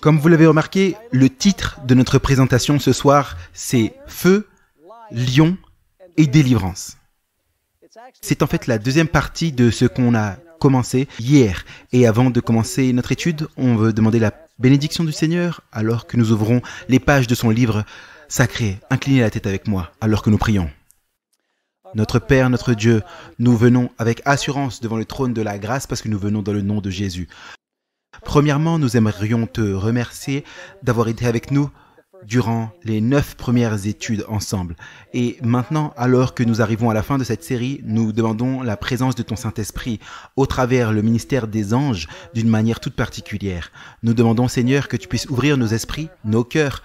Comme vous l'avez remarqué, le titre de notre présentation ce soir, c'est « Feu, lion et délivrance ». C'est en fait la deuxième partie de ce qu'on a commencé hier. Et avant de commencer notre étude, on veut demander la bénédiction du Seigneur alors que nous ouvrons les pages de son livre sacré. Inclinez la tête avec moi alors que nous prions. Notre Père, notre Dieu, nous venons avec assurance devant le trône de la grâce parce que nous venons dans le nom de Jésus. Premièrement, nous aimerions te remercier d'avoir été avec nous durant les 9 premières études ensemble. Et maintenant, alors que nous arrivons à la fin de cette série, nous demandons la présence de ton Saint-Esprit au travers le ministère des anges d'une manière toute particulière. Nous demandons, Seigneur, que tu puisses ouvrir nos esprits, nos cœurs,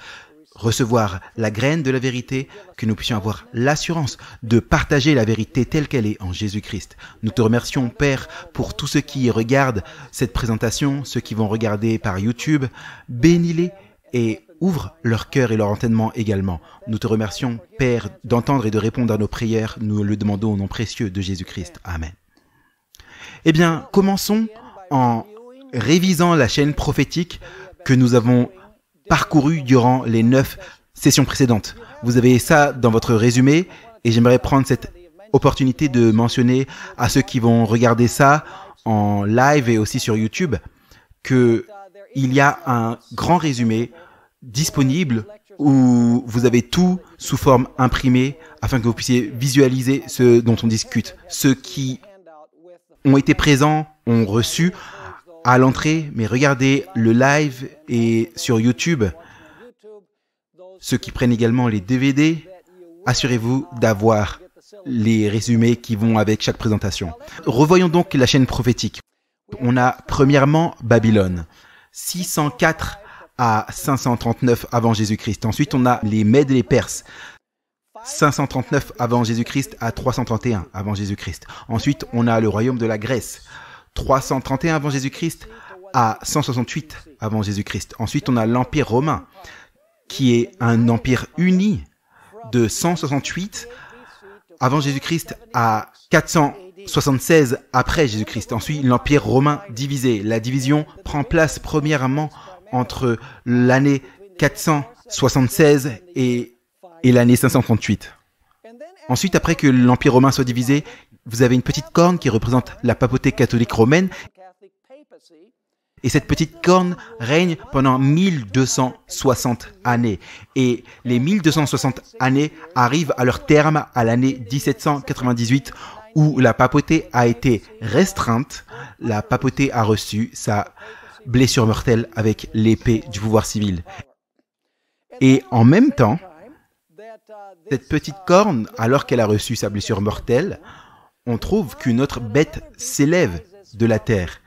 recevoir la graine de la vérité, que nous puissions avoir l'assurance de partager la vérité telle qu'elle est en Jésus-Christ. Nous te remercions, Père, pour tous ceux qui regardent cette présentation, ceux qui vont regarder par YouTube. Bénis-les et ouvre leur cœur et leur entendement également. Nous te remercions, Père, d'entendre et de répondre à nos prières. Nous le demandons au nom précieux de Jésus-Christ. Amen. Eh bien, commençons en révisant la chaîne prophétique que nous avons parcouru durant les 9 sessions précédentes. Vous avez ça dans votre résumé et j'aimerais prendre cette opportunité de mentionner à ceux qui vont regarder ça en live et aussi sur YouTube qu'il y a un grand résumé disponible où vous avez tout sous forme imprimée afin que vous puissiez visualiser ce dont on discute. Ceux qui ont été présents ont reçu à l'entrée, mais regardez le live et sur YouTube. Ceux qui prennent également les DVD, assurez-vous d'avoir les résumés qui vont avec chaque présentation. Revoyons donc la chaîne prophétique. On a premièrement Babylone, 604 à 539 avant Jésus-Christ. Ensuite, on a les Mèdes et les Perses, 539 avant Jésus-Christ à 331 avant Jésus-Christ. Ensuite, on a le royaume de la Grèce, 331 avant Jésus-Christ à 168 avant Jésus-Christ. Ensuite, on a l'Empire romain, qui est un empire uni de 168 avant Jésus-Christ à 476 après Jésus-Christ. Ensuite, l'Empire romain divisé. La division prend place premièrement entre l'année 476 et l'année 538. Ensuite, après que l'Empire romain soit divisé, vous avez une petite corne qui représente la papauté catholique romaine. Et cette petite corne règne pendant 1260 années. Et les 1260 années arrivent à leur terme à l'année 1798 où la papauté a été restreinte. La papauté a reçu sa blessure mortelle avec l'épée du pouvoir civil. Et en même temps, cette petite corne, alors qu'elle a reçu sa blessure mortelle, on trouve qu'une autre bête s'élève de la terre.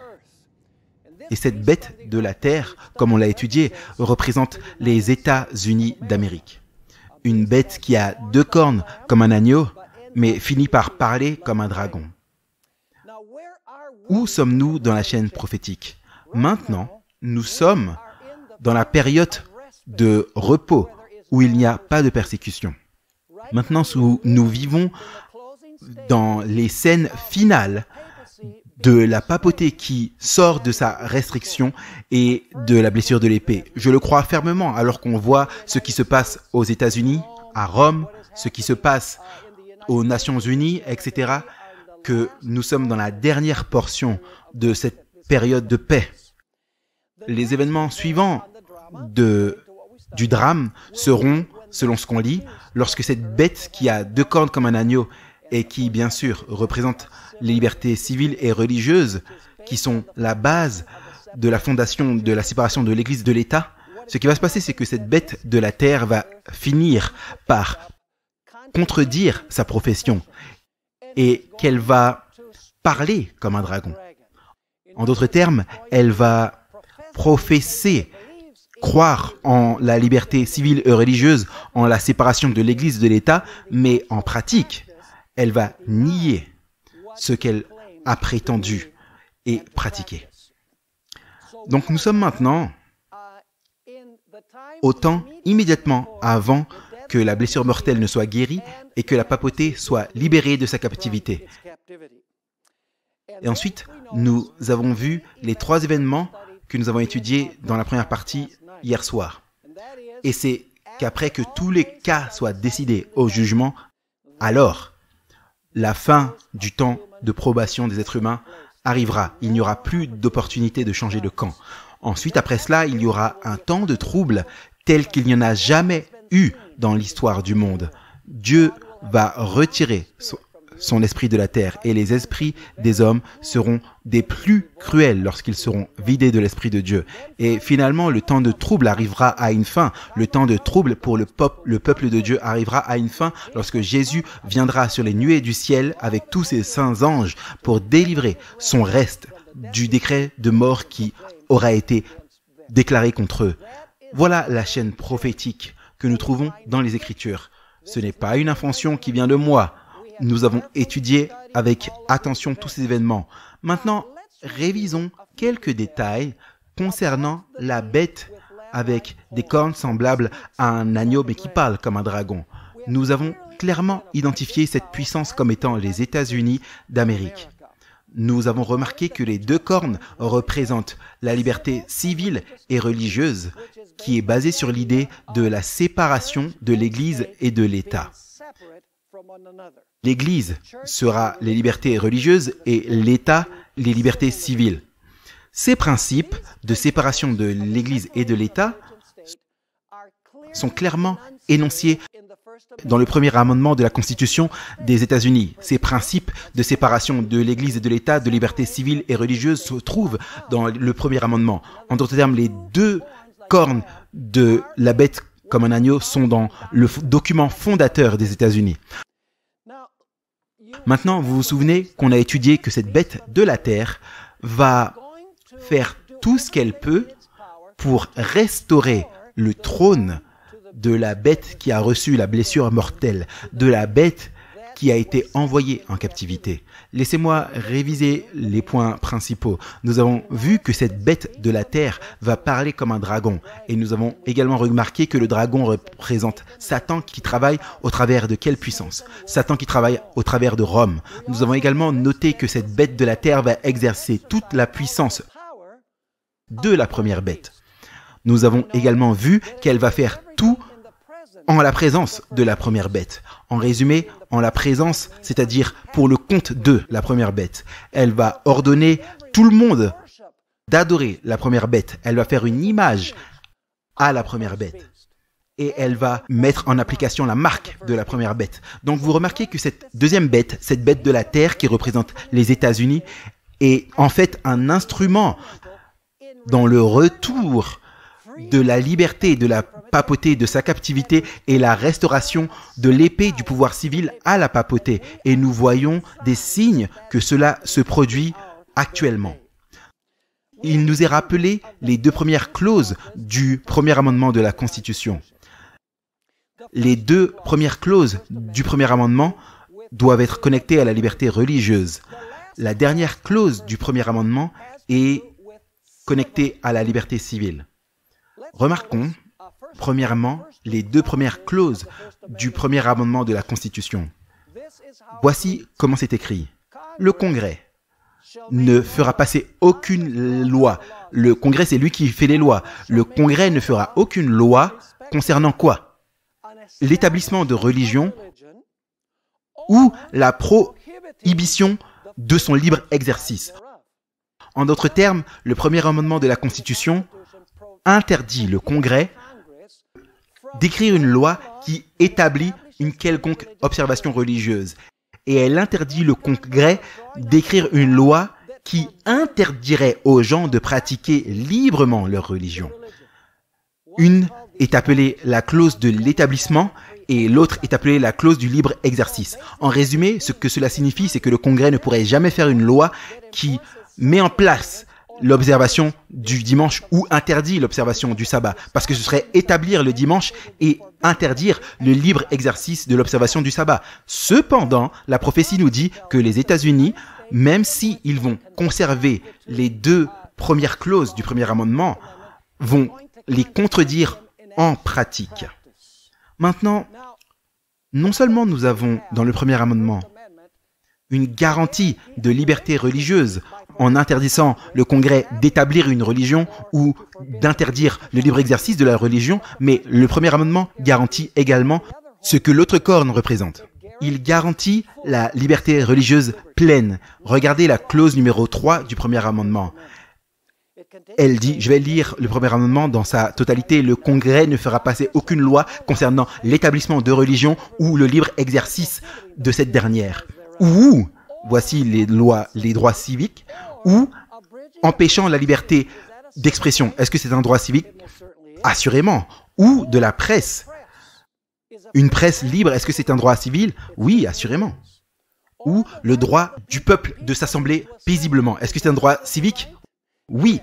Et cette bête de la terre, comme on l'a étudié, représente les États-Unis d'Amérique. Une bête qui a 2 cornes comme un agneau, mais finit par parler comme un dragon. Où sommes-nous dans la chaîne prophétique? Maintenant, nous sommes dans la période de repos, où il n'y a pas de persécution. Maintenant, nous vivons dans les scènes finales de la papauté qui sort de sa restriction et de la blessure de l'épée. Je le crois fermement, alors qu'on voit ce qui se passe aux États-Unis, à Rome, ce qui se passe aux Nations Unies, etc., que nous sommes dans la dernière portion de cette période de paix. Les événements suivants du drame seront, selon ce qu'on lit, lorsque cette bête qui a 2 cornes comme un agneau et qui, bien sûr, représente les libertés civiles et religieuses qui sont la base de la fondation de la séparation de l'Église de l'État, ce qui va se passer, c'est que cette bête de la terre va finir par contredire sa profession et qu'elle va parler comme un dragon. En d'autres termes, elle va professer, croire en la liberté civile et religieuse, en la séparation de l'Église de l'État, mais en pratique, elle va nier ce qu'elle a prétendu et pratiqué. Donc nous sommes maintenant au temps immédiatement avant que la blessure mortelle ne soit guérie et que la papauté soit libérée de sa captivité. Et ensuite, nous avons vu les 3 événements que nous avons étudié dans la première partie hier soir. Et c'est qu'après que tous les cas soient décidés au jugement, alors la fin du temps de probation des êtres humains arrivera. Il n'y aura plus d'opportunité de changer de camp. Ensuite, après cela, il y aura un temps de trouble tel qu'il n'y en a jamais eu dans l'histoire du monde. Dieu va retirer son esprit de la terre et les esprits des hommes seront des plus cruels lorsqu'ils seront vidés de l'esprit de Dieu. Et finalement, le temps de trouble arrivera à une fin. Le temps de trouble pour le peuple de Dieu arrivera à une fin lorsque Jésus viendra sur les nuées du ciel avec tous ses saints anges pour délivrer son reste du décret de mort qui aura été déclaré contre eux. Voilà la chaîne prophétique que nous trouvons dans les Écritures. Ce n'est pas une invention qui vient de moi. Nous avons étudié avec attention tous ces événements. Maintenant, révisons quelques détails concernant la bête avec des cornes semblables à un agneau mais qui parle comme un dragon. Nous avons clairement identifié cette puissance comme étant les États-Unis d'Amérique. Nous avons remarqué que les deux cornes représentent la liberté civile et religieuse qui est basée sur l'idée de la séparation de l'Église et de l'État. L'Église sera les libertés religieuses et l'État les libertés civiles. Ces principes de séparation de l'Église et de l'État sont clairement énoncés dans le premier amendement de la Constitution des États-Unis. Ces principes de séparation de l'Église et de l'État, de liberté civile et religieuse se trouvent dans le premier amendement. En d'autres termes, les deux cornes de la bête comme un agneau sont dans le document fondateur des États-Unis. Maintenant, vous vous souvenez qu'on a étudié que cette bête de la terre va faire tout ce qu'elle peut pour restaurer le trône de la bête qui a reçu la blessure mortelle, de la bête qui a été envoyée en captivité. Laissez-moi réviser les points principaux. Nous avons vu que cette bête de la terre va parler comme un dragon. Et nous avons également remarqué que le dragon représente Satan qui travaille au travers de quelle puissance? Satan qui travaille au travers de Rome. Nous avons également noté que cette bête de la terre va exercer toute la puissance de la première bête. Nous avons également vu qu'elle va faire tout en la présence de la première bête. En résumé, en la présence, c'est-à-dire pour le compte de la première bête. Elle va ordonner tout le monde d'adorer la première bête. Elle va faire une image à la première bête. Et elle va mettre en application la marque de la première bête. Donc vous remarquez que cette deuxième bête, cette bête de la terre qui représente les États-Unis, est en fait un instrument dans le retour de la liberté, de la papauté, de sa captivité et la restauration de l'épée du pouvoir civil à la papauté. Et nous voyons des signes que cela se produit actuellement. Il nous est rappelé les deux premières clauses du premier amendement de la Constitution. Les deux premières clauses du premier amendement doivent être connectées à la liberté religieuse. La dernière clause du premier amendement est connectée à la liberté civile. Remarquons, premièrement, les deux premières clauses du premier amendement de la Constitution. Voici comment c'est écrit. Le Congrès ne fera passer aucune loi. Le Congrès, c'est lui qui fait les lois. Le Congrès ne fera aucune loi concernant quoi? L'établissement de religion ou la prohibition de son libre exercice. En d'autres termes, le premier amendement de la Constitution interdit le Congrès d'écrire une loi qui établit une quelconque observation religieuse. Et elle interdit le Congrès d'écrire une loi qui interdirait aux gens de pratiquer librement leur religion. Une est appelée la clause de l'établissement et l'autre est appelée la clause du libre exercice. En résumé, ce que cela signifie, c'est que le Congrès ne pourrait jamais faire une loi qui met en place l'observation du dimanche ou interdit l'observation du sabbat, parce que ce serait établir le dimanche et interdire le libre exercice de l'observation du sabbat. Cependant, la prophétie nous dit que les États-Unis, même s'ils vont conserver les deux premières clauses du premier amendement, vont les contredire en pratique. Maintenant, non seulement nous avons dans le premier amendement une garantie de liberté religieuse en interdisant le Congrès d'établir une religion ou d'interdire le libre exercice de la religion, mais le premier amendement garantit également ce que l'autre corne représente. Il garantit la liberté religieuse pleine. Regardez la clause numéro 3 du premier amendement. Elle dit, je vais lire le premier amendement dans sa totalité, le Congrès ne fera passer aucune loi concernant l'établissement de religion ou le libre exercice de cette dernière. Ou, voici les lois, les droits civiques, ou empêchant la liberté d'expression. Est-ce que c'est un droit civique? Assurément. Ou de la presse. Une presse libre, est-ce que c'est un droit civil? Oui, assurément. Ou le droit du peuple de s'assembler paisiblement. Est-ce que c'est un droit civique? Oui.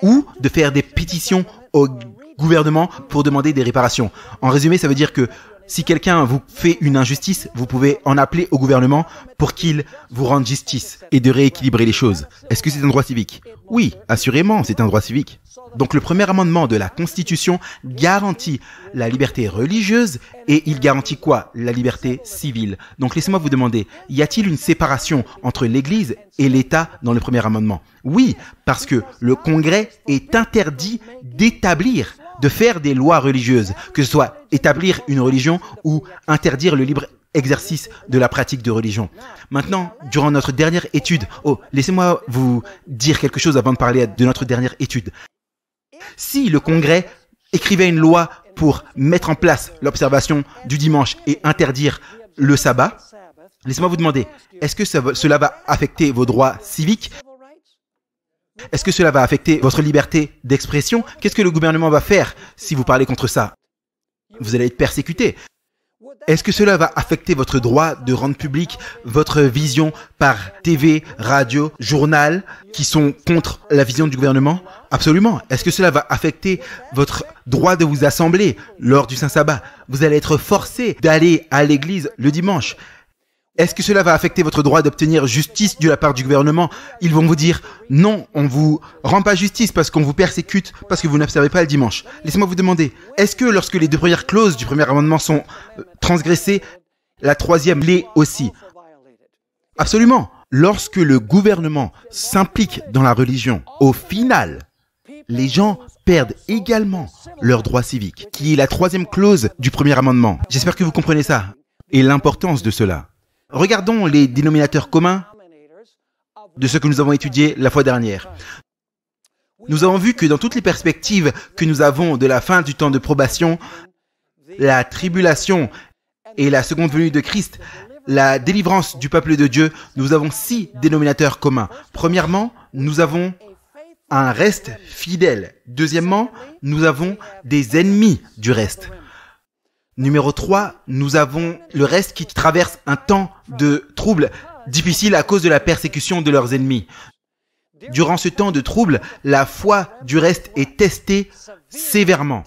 Ou de faire des pétitions au gouvernement pour demander des réparations. En résumé, ça veut dire que si quelqu'un vous fait une injustice, vous pouvez en appeler au gouvernement pour qu'il vous rende justice et de rééquilibrer les choses. Est-ce que c'est un droit civique? Oui, assurément, c'est un droit civique. Donc le premier amendement de la Constitution garantit la liberté religieuse et il garantit quoi? La liberté civile. Donc laissez-moi vous demander, y a-t-il une séparation entre l'Église et l'État dans le premier amendement? Oui, parce que le Congrès est interdit d'établir, de faire des lois religieuses, que ce soit établir une religion ou interdire le libre exercice de la pratique de religion. Maintenant, durant notre dernière étude, laissez-moi vous dire quelque chose avant de parler de notre dernière étude. Si le Congrès écrivait une loi pour mettre en place l'observation du dimanche et interdire le sabbat, laissez-moi vous demander, est-ce que cela va affecter vos droits civiques? Est-ce que cela va affecter votre liberté d'expression? Qu'est-ce que le gouvernement va faire si vous parlez contre ça? Vous allez être persécuté. Est-ce que cela va affecter votre droit de rendre public votre vision par TV, radio, journal qui sont contre la vision du gouvernement? Absolument. Est-ce que cela va affecter votre droit de vous assembler lors du Saint Sabbat? Vous allez être forcé d'aller à l'église le dimanche. Est-ce que cela va affecter votre droit d'obtenir justice de la part du gouvernement? Ils vont vous dire, non, on vous rend pas justice parce qu'on vous persécute, parce que vous n'observez pas le dimanche. Laissez-moi vous demander, est-ce que lorsque les deux premières clauses du premier amendement sont transgressées, la troisième l'est aussi? Absolument. Lorsque le gouvernement s'implique dans la religion, au final, les gens perdent également leurs droits civiques, qui est la troisième clause du premier amendement. J'espère que vous comprenez ça et l'importance de cela. Regardons les dénominateurs communs de ce que nous avons étudié la fois dernière. Nous avons vu que dans toutes les perspectives que nous avons de la fin du temps de probation, la tribulation et la seconde venue de Christ, la délivrance du peuple de Dieu, nous avons 6 dénominateurs communs. Premièrement, nous avons un reste fidèle. Deuxièmement, nous avons des ennemis du reste. Numéro 3, nous avons le reste qui traverse un temps de trouble difficile à cause de la persécution de leurs ennemis. Durant ce temps de trouble, la foi du reste est testée sévèrement.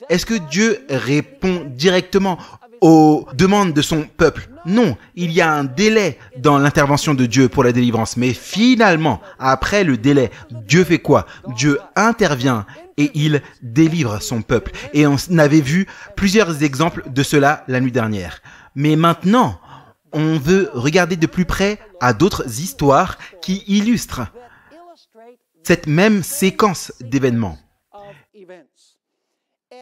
Est-ce que Dieu répond directement aux demandes de son peuple? Non, il y a un délai dans l'intervention de Dieu pour la délivrance. Mais finalement, après le délai, Dieu fait quoi? Dieu intervient et il délivre son peuple. Et on avait vu plusieurs exemples de cela la nuit dernière. Mais maintenant, on veut regarder de plus près à d'autres histoires qui illustrent cette même séquence d'événements.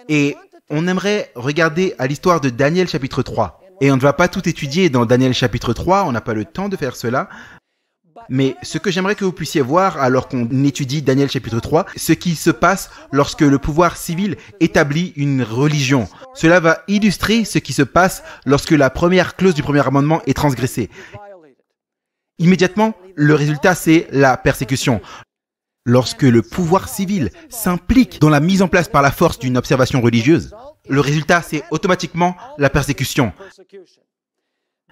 Et on aimerait regarder à l'histoire de Daniel chapitre 3. Et on ne va pas tout étudier dans Daniel chapitre 3, on n'a pas le temps de faire cela. Mais ce que j'aimerais que vous puissiez voir alors qu'on étudie Daniel chapitre 3, ce qui se passe lorsque le pouvoir civil établit une religion. Cela va illustrer ce qui se passe lorsque la première clause du premier amendement est transgressée. Immédiatement, le résultat, c'est la persécution. Lorsque le pouvoir civil s'implique dans la mise en place par la force d'une observation religieuse, le résultat, c'est automatiquement la persécution.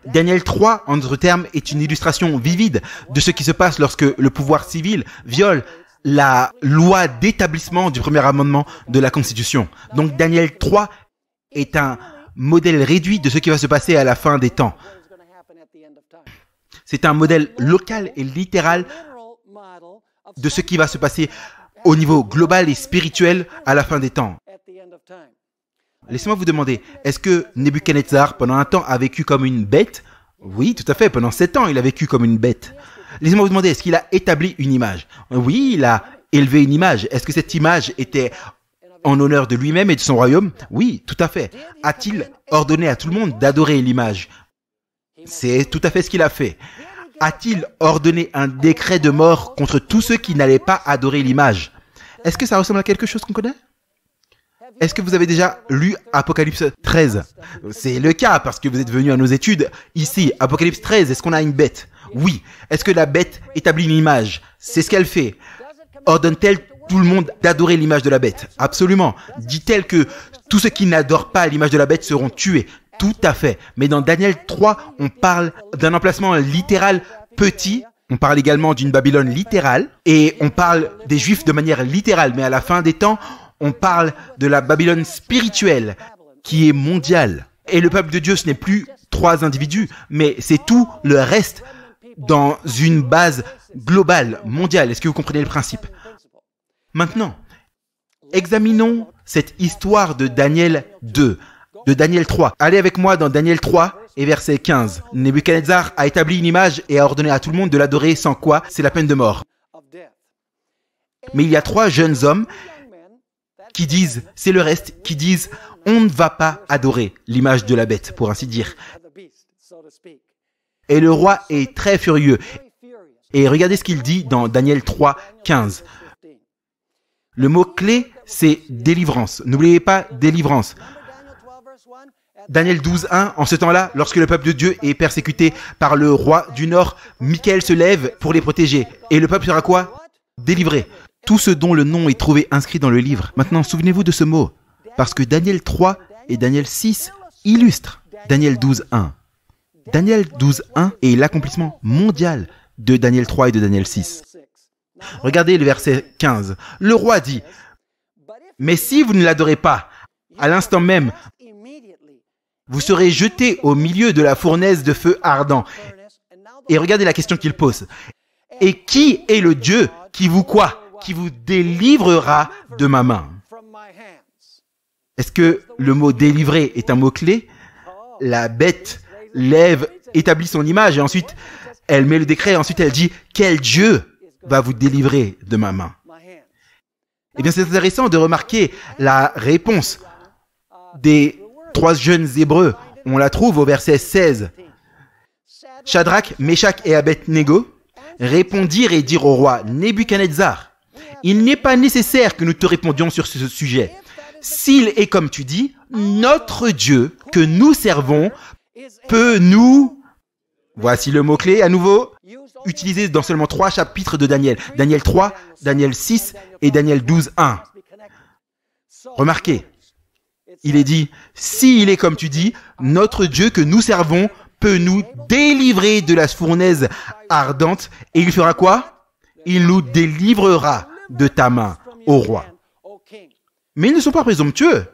Daniel 3, en d'autres termes, est une illustration vivide de ce qui se passe lorsque le pouvoir civil viole la loi d'établissement du premier amendement de la Constitution. Donc Daniel 3 est un modèle réduit de ce qui va se passer à la fin des temps. C'est un modèle local et littéral de ce qui va se passer au niveau global et spirituel à la fin des temps. Laissez-moi vous demander, est-ce que Nebuchadnezzar, pendant un temps, a vécu comme une bête? Oui, tout à fait, pendant 7 ans, il a vécu comme une bête. Laissez-moi vous demander, est-ce qu'il a établi une image? Oui, il a élevé une image. Est-ce que cette image était en honneur de lui-même et de son royaume? Oui, tout à fait. A-t-il ordonné à tout le monde d'adorer l'image? C'est tout à fait ce qu'il a fait. A-t-il ordonné un décret de mort contre tous ceux qui n'allaient pas adorer l'image? Est-ce que ça ressemble à quelque chose qu'on connaît? Est-ce que vous avez déjà lu Apocalypse 13? C'est le cas parce que vous êtes venu à nos études. Ici, Apocalypse 13, est-ce qu'on a une bête? Oui. Est-ce que la bête établit une image? C'est ce qu'elle fait. Ordonne-t-elle tout le monde d'adorer l'image de la bête? Absolument. Dit-elle que tous ceux qui n'adorent pas l'image de la bête seront tués? Tout à fait. Mais dans Daniel 3, on parle d'un emplacement littéral petit. On parle également d'une Babylone littérale. Et on parle des Juifs de manière littérale. Mais à la fin des temps, on parle de la Babylone spirituelle qui est mondiale. Et le peuple de Dieu, ce n'est plus 3 individus, mais c'est tout le reste dans une base globale, mondiale. Est-ce que vous comprenez le principe? Maintenant, examinons cette histoire de Daniel 2, de Daniel 3. Allez avec moi dans Daniel 3 et verset 15. Nebuchadnezzar a établi une image et a ordonné à tout le monde de l'adorer, sans quoi c'est la peine de mort. Mais il y a 3 jeunes hommes qui disent, c'est le reste, qui disent, on ne va pas adorer l'image de la bête, pour ainsi dire. Et le roi est très furieux. Et regardez ce qu'il dit dans Daniel 3, 15. Le mot-clé, c'est délivrance. N'oubliez pas délivrance. Daniel 12, 1, en ce temps-là, lorsque le peuple de Dieu est persécuté par le roi du Nord, Michael se lève pour les protéger. Et le peuple sera quoi? Délivré. Tout ce dont le nom est trouvé inscrit dans le livre. Maintenant, souvenez-vous de ce mot, parce que Daniel 3 et Daniel 6 illustrent Daniel 12, 1. Daniel 12, 1 est l'accomplissement mondial de Daniel 3 et de Daniel 6. Regardez le verset 15. Le roi dit, « Mais si vous ne l'adorez pas, à l'instant même, vous serez jetés au milieu de la fournaise de feu ardent. » Et regardez la question qu'il pose. « Et qui est le Dieu qui vous quoi? Qui vous délivrera de ma main. » Est-ce que le mot délivrer est un mot-clé? La bête lève, établit son image et ensuite elle met le décret et ensuite elle dit quel Dieu va vous délivrer de ma main. Eh bien c'est intéressant de remarquer la réponse des 3 jeunes Hébreux. On la trouve au verset 16. Shadrach, Meshach et Abed-Nego répondirent et dirent au roi Nebuchadnezzar, il n'est pas nécessaire que nous te répondions sur ce sujet. S'il est comme tu dis, notre Dieu que nous servons peut nous... Voici le mot-clé à nouveau, utilisé dans seulement 3 chapitres de Daniel. Daniel 3, Daniel 6 et Daniel 12, 1. Remarquez, il est dit, s'il est comme tu dis, notre Dieu que nous servons peut nous délivrer de la fournaise ardente. Et il fera quoi? Il nous délivrera de ta main, ô roi. Mais ils ne sont pas présomptueux.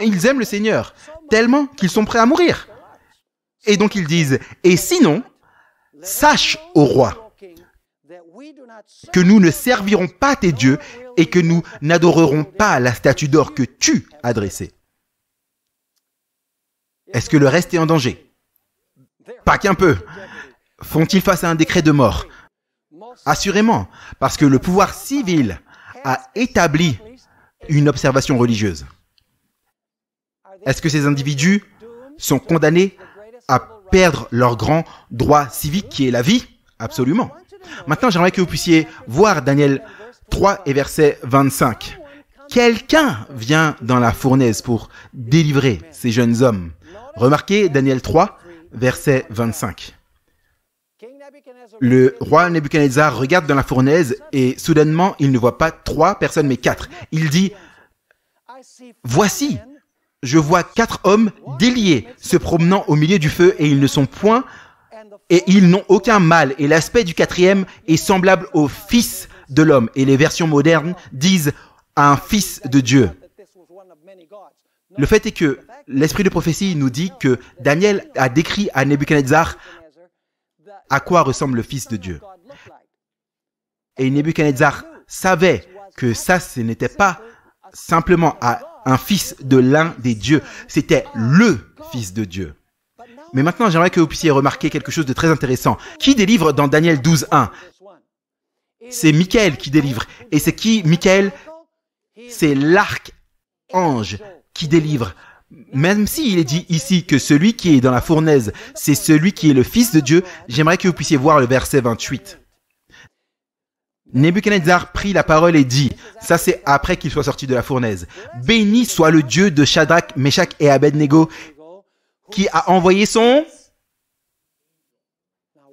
Ils aiment le Seigneur tellement qu'ils sont prêts à mourir. Et donc ils disent, et sinon, sache, ô roi, que nous ne servirons pas tes dieux et que nous n'adorerons pas la statue d'or que tu as dressée. Est-ce que le reste est en danger? Pas qu'un peu. Font-ils face à un décret de mort? Assurément, parce que le pouvoir civil a établi une observation religieuse. Est-ce que ces individus sont condamnés à perdre leur grand droit civique qui est la vie? Absolument. Maintenant, j'aimerais que vous puissiez voir Daniel 3 et verset 25. Quelqu'un vient dans la fournaise pour délivrer ces jeunes hommes. Remarquez Daniel 3, verset 25. Le roi Nebuchadnezzar regarde dans la fournaise et soudainement, il ne voit pas 3 personnes mais 4. Il dit, « Voici, je vois 4 hommes déliés se promenant au milieu du feu et ils ne sont point et ils n'ont aucun mal. Et l'aspect du 4e est semblable au Fils de l'homme. » Et les versions modernes disent à un Fils de Dieu. Le fait est que l'esprit de prophétie nous dit que Daniel a décrit à Nebuchadnezzar à quoi ressemble le Fils de Dieu. Et Nebuchadnezzar savait que ça, ce n'était pas simplement un fils de l'un des dieux, c'était le Fils de Dieu. Mais maintenant, j'aimerais que vous puissiez remarquer quelque chose de très intéressant. Qui délivre dans Daniel 12:1? C'est Michael qui délivre. Et c'est qui, Michael? C'est l'archange qui délivre. Même s'il est dit ici que celui qui est dans la fournaise, c'est celui qui est le Fils de Dieu, j'aimerais que vous puissiez voir le verset 28. Nebuchadnezzar prit la parole et dit, ça c'est après qu'il soit sorti de la fournaise, « Béni soit le Dieu de Shadrach, Meshach et Abednego, qui a envoyé son... »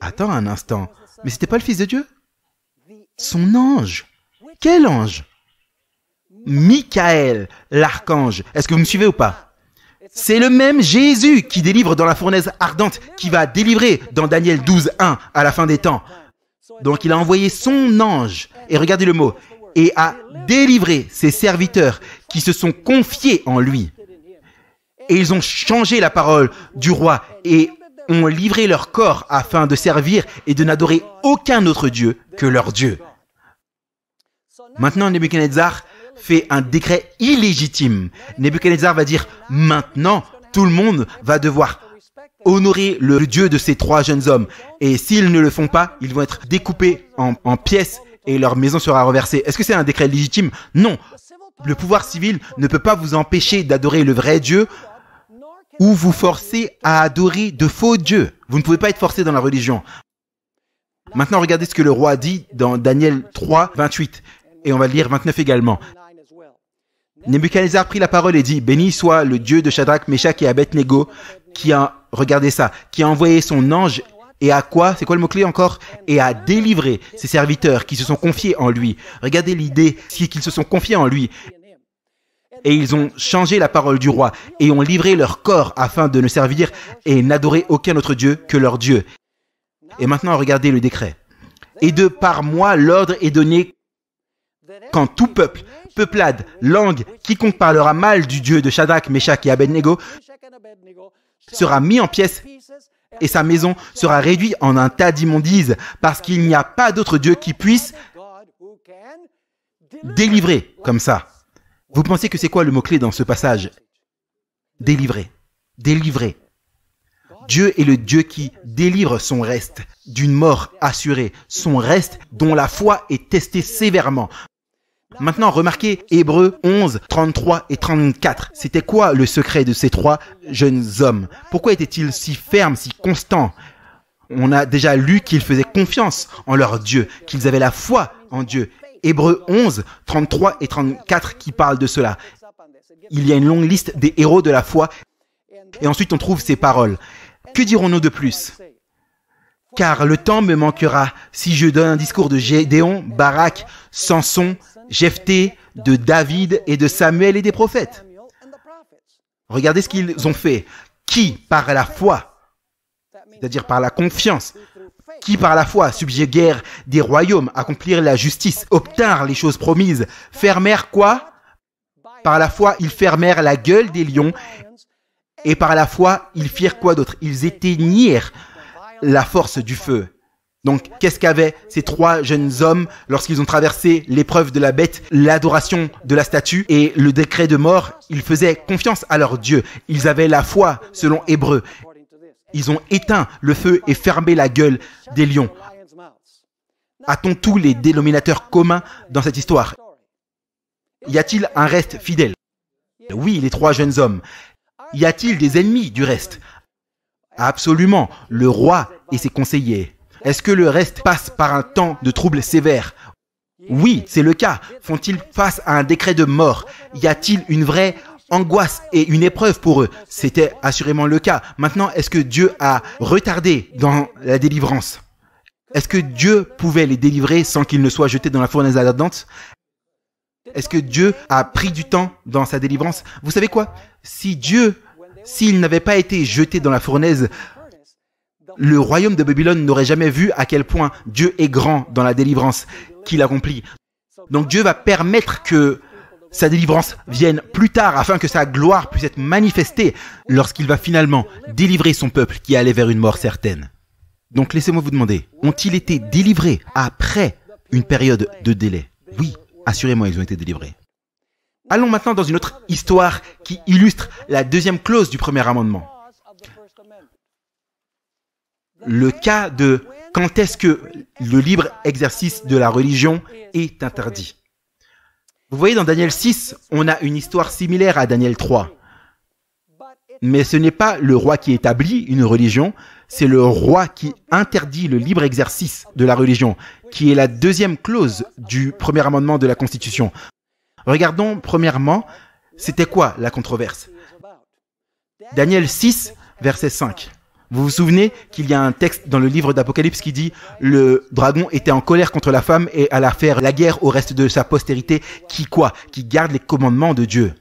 Attends un instant, mais c'était pas le Fils de Dieu? Son ange. Quel ange? Michael, l'archange. Est-ce que vous me suivez ou pas? C'est le même Jésus qui délivre dans la fournaise ardente, qui va délivrer dans Daniel 12:1 à la fin des temps. Donc il a envoyé son ange, et regardez le mot, et a délivré ses serviteurs qui se sont confiés en lui. Et ils ont changé la parole du roi et ont livré leur corps afin de servir et de n'adorer aucun autre Dieu que leur Dieu. Maintenant, Nebuchadnezzar fait un décret illégitime. Nebuchadnezzar va dire, maintenant, tout le monde va devoir honorer le Dieu de ces trois jeunes hommes. Et s'ils ne le font pas, ils vont être découpés en pièces et leur maison sera renversée. Est-ce que c'est un décret légitime? Non. Le pouvoir civil ne peut pas vous empêcher d'adorer le vrai Dieu ou vous forcer à adorer de faux dieux. Vous ne pouvez pas être forcé dans la religion. Maintenant, regardez ce que le roi dit dans Daniel 3, 28. Et on va le lire 29 également. Nebuchadnezzar prit la parole et dit, « Béni soit le Dieu de Shadrach, Meshach et Abednego, qui a, regardez ça, qui a envoyé son ange et à quoi? C'est quoi le mot-clé encore? Et a délivré ses serviteurs qui se sont confiés en lui. » Regardez l'idée, c'est qu'ils se sont confiés en lui. Et ils ont changé la parole du roi et ont livré leur corps afin de ne servir et n'adorer aucun autre Dieu que leur Dieu. Et maintenant, regardez le décret. Et de par moi, l'ordre est donné quand tout peuple, peuplade, langue, quiconque parlera mal du Dieu de Shadrach, Meshach et Abednego sera mis en pièces et sa maison sera réduite en un tas d'immondices parce qu'il n'y a pas d'autre Dieu qui puisse délivrer comme ça. Vous pensez que c'est quoi le mot-clé dans ce passage? Délivrer. Délivrer. Dieu est le Dieu qui délivre son reste d'une mort assurée, son reste dont la foi est testée sévèrement. Maintenant, remarquez Hébreux 11, 33 et 34. C'était quoi le secret de ces trois jeunes hommes? Pourquoi étaient-ils si fermes, si constants? On a déjà lu qu'ils faisaient confiance en leur Dieu, qu'ils avaient la foi en Dieu. Hébreux 11, 33 et 34 qui parlent de cela. Il y a une longue liste des héros de la foi et ensuite on trouve ces paroles. Que dirons-nous de plus? Car le temps me manquera si je donne un discours de Gédéon, Barak, Samson, Jephthé, de David et de Samuel et des prophètes. Regardez ce qu'ils ont fait. Qui, par la foi, c'est-à-dire par la confiance, qui par la foi subjuguèrent des royaumes, accomplirent la justice, obtinrent les choses promises, fermèrent quoi? Par la foi, ils fermèrent la gueule des lions et par la foi, ils firent quoi d'autre? Ils éteignirent la force du feu. Donc, qu'est-ce qu'avaient ces trois jeunes hommes lorsqu'ils ont traversé l'épreuve de la bête, l'adoration de la statue et le décret de mort? Ils faisaient confiance à leur Dieu. Ils avaient la foi, selon Hébreux. Ils ont éteint le feu et fermé la gueule des lions. A-t-on tous les dénominateurs communs dans cette histoire? Y a-t-il un reste fidèle? Oui, les trois jeunes hommes. Y a-t-il des ennemis du reste? Absolument, le roi et ses conseillers. Est-ce que le reste passe par un temps de troubles sévères? Oui, c'est le cas. Font-ils face à un décret de mort? Y a-t-il une vraie angoisse et une épreuve pour eux? C'était assurément le cas. Maintenant, est-ce que Dieu a retardé dans la délivrance? Est-ce que Dieu pouvait les délivrer sans qu'ils ne soient jetés dans la fournaise ardente? Est-ce que Dieu a pris du temps dans sa délivrance? Vous savez quoi? S'il n'avait pas été jeté dans la fournaise, le royaume de Babylone n'aurait jamais vu à quel point Dieu est grand dans la délivrance qu'il accomplit. Donc Dieu va permettre que sa délivrance vienne plus tard afin que sa gloire puisse être manifestée lorsqu'il va finalement délivrer son peuple qui allait vers une mort certaine. Donc laissez-moi vous demander, ont-ils été délivrés après une période de délai? Oui, assurément ils ont été délivrés. Allons maintenant dans une autre histoire qui illustre la deuxième clause du premier amendement. le cas de quand est-ce que le libre exercice de la religion est interdit. Vous voyez, dans Daniel 6, on a une histoire similaire à Daniel 3. Mais ce n'est pas le roi qui établit une religion, c'est le roi qui interdit le libre exercice de la religion, qui est la deuxième clause du premier amendement de la Constitution. Regardons premièrement, c'était quoi la controverse? Daniel 6, verset 5. Vous vous souvenez qu'il y a un texte dans le livre d'Apocalypse qui dit « Le dragon était en colère contre la femme et alla faire la guerre au reste de sa postérité qui garde les commandements de Dieu. »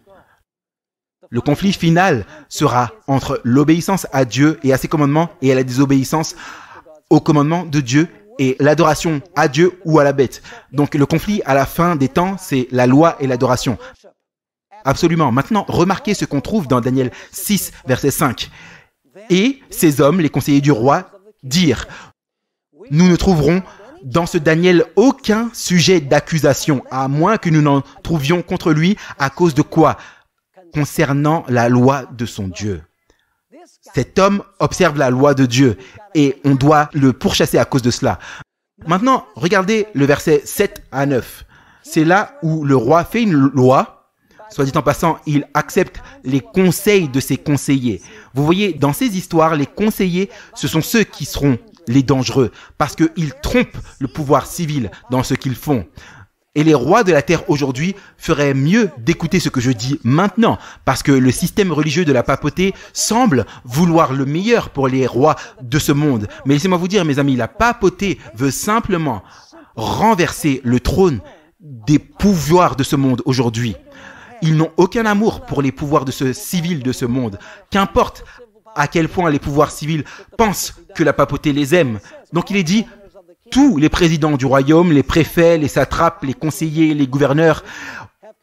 Le conflit final sera entre l'obéissance à Dieu et à ses commandements et à la désobéissance aux commandements de Dieu et l'adoration à Dieu ou à la bête. Donc le conflit à la fin des temps, c'est la loi et l'adoration. Absolument. Maintenant, remarquez ce qu'on trouve dans Daniel 6, verset 5. Et ces hommes, les conseillers du roi, dirent « Nous ne trouverons dans ce Daniel aucun sujet d'accusation, à moins que nous n'en trouvions contre lui à cause de quoi ? Concernant la loi de son Dieu. » Cet homme observe la loi de Dieu et on doit le pourchasser à cause de cela. Maintenant, regardez le verset 7 à 9. C'est là où le roi fait une loi. Soit dit en passant, il accepte les conseils de ses conseillers. Vous voyez, dans ces histoires, les conseillers, ce sont ceux qui seront les dangereux parce qu'ils trompent le pouvoir civil dans ce qu'ils font. Et les rois de la terre aujourd'hui feraient mieux d'écouter ce que je dis maintenant, parce que le système religieux de la papauté semble vouloir le meilleur pour les rois de ce monde. Mais laissez-moi vous dire, mes amis, la papauté veut simplement renverser le trône des pouvoirs de ce monde aujourd'hui. Ils n'ont aucun amour pour les pouvoirs de ce civil de ce monde. Qu'importe à quel point les pouvoirs civils pensent que la papauté les aime. Donc il est dit, tous les présidents du royaume, les préfets, les satrapes, les conseillers, les gouverneurs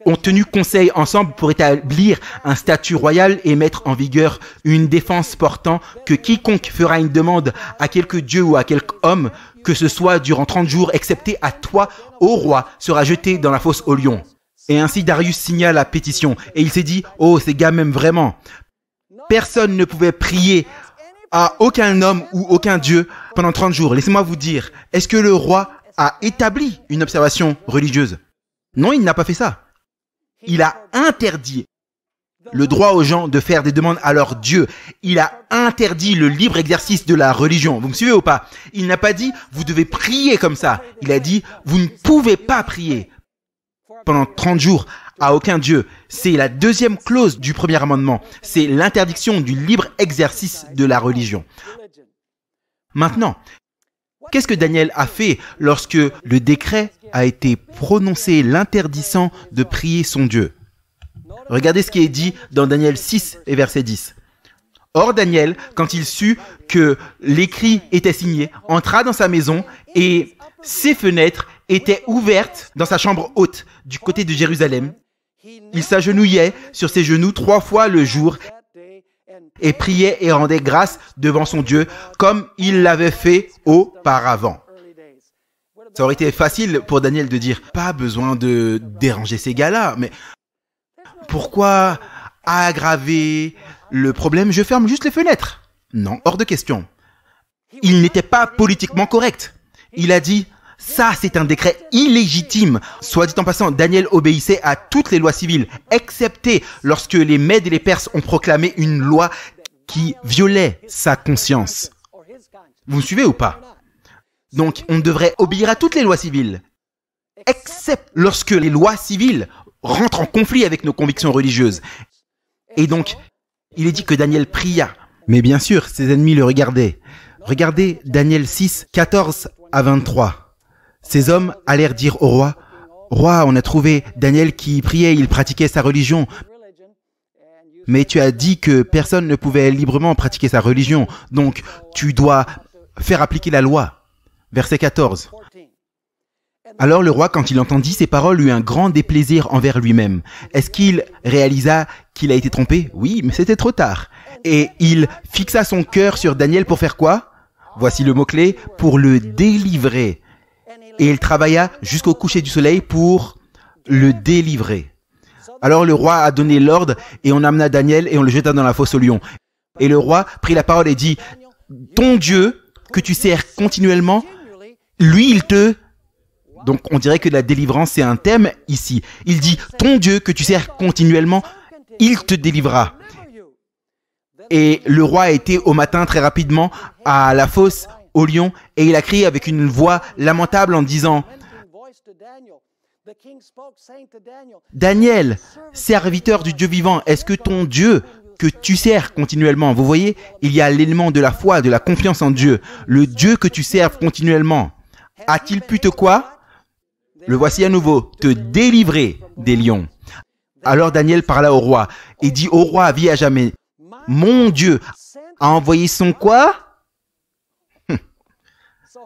ont tenu conseil ensemble pour établir un statut royal et mettre en vigueur une défense portant que quiconque fera une demande à quelque dieu ou à quelque homme, que ce soit durant 30 jours, excepté à toi, ô roi, sera jeté dans la fosse au lion. Et ainsi Darius signa la pétition et il s'est dit, oh ces gars m'aiment vraiment. Personne ne pouvait prier à aucun homme ou aucun dieu pendant 30 jours. Laissez-moi vous dire, est-ce que le roi a établi une observation religieuse? Non, il n'a pas fait ça. Il a interdit le droit aux gens de faire des demandes à leur Dieu. Il a interdit le libre exercice de la religion. Vous me suivez ou pas? Il n'a pas dit, vous devez prier comme ça. Il a dit, vous ne pouvez pas prier pendant 30 jours à aucun Dieu. C'est la deuxième clause du premier amendement. C'est l'interdiction du libre exercice de la religion. Maintenant, qu'est-ce que Daniel a fait lorsque le décret a été prononcé l'interdisant de prier son Dieu? Regardez ce qui est dit dans Daniel 6 et verset 10. Or Daniel, quand il sut que l'écrit était signé, entra dans sa maison et ses fenêtres étaient ouvertes dans sa chambre haute du côté de Jérusalem. Il s'agenouillait sur ses genoux 3 fois le jour et priait et rendait grâce devant son Dieu comme il l'avait fait auparavant. Ça aurait été facile pour Daniel de dire « Pas besoin de déranger ces gars-là, mais pourquoi aggraver le problème? Je ferme juste les fenêtres. » Non, hors de question. Il n'était pas politiquement correct. Il a dit « Ça, c'est un décret illégitime. » Soit dit en passant, Daniel obéissait à toutes les lois civiles, excepté lorsque les Mèdes et les Perses ont proclamé une loi qui violait sa conscience. Vous me suivez ou pas? Donc, on devrait obéir à toutes les lois civiles, excepté lorsque les lois civiles rentrent en conflit avec nos convictions religieuses. Et donc, il est dit que Daniel pria. Mais bien sûr, ses ennemis le regardaient. Regardez Daniel 6, 14 à 23. Ces hommes allèrent dire au roi, « Roi, on a trouvé Daniel qui priait, il pratiquait sa religion. Mais tu as dit que personne ne pouvait librement pratiquer sa religion, donc tu dois faire appliquer la loi. » Verset 14. Alors le roi, quand il entendit ces paroles, eut un grand déplaisir envers lui-même. Est-ce qu'il réalisa qu'il a été trompé? Oui, mais c'était trop tard. Et il fixa son cœur sur Daniel pour faire quoi? Voici le mot-clé, pour le délivrer. Et il travailla jusqu'au coucher du soleil pour le délivrer. Alors le roi a donné l'ordre et on amena Daniel et on le jeta dans la fosse au lion. Et le roi prit la parole et dit, « Ton Dieu que tu sers continuellement, lui, il te... Donc, on dirait que la délivrance, c'est un thème ici. Il dit, ton Dieu que tu sers continuellement, il te délivrera. Et le roi a été au matin très rapidement à la fosse au lion et il a crié avec une voix lamentable en disant, Daniel, serviteur du Dieu vivant, est-ce que ton Dieu que tu sers continuellement, vous voyez, il y a l'élément de la foi, de la confiance en Dieu, le Dieu que tu serves continuellement, a-t-il pu te quoi? Le voici à nouveau, te délivrer des lions. Alors Daniel parla au roi et dit au roi, vie à jamais, mon Dieu a envoyé son quoi?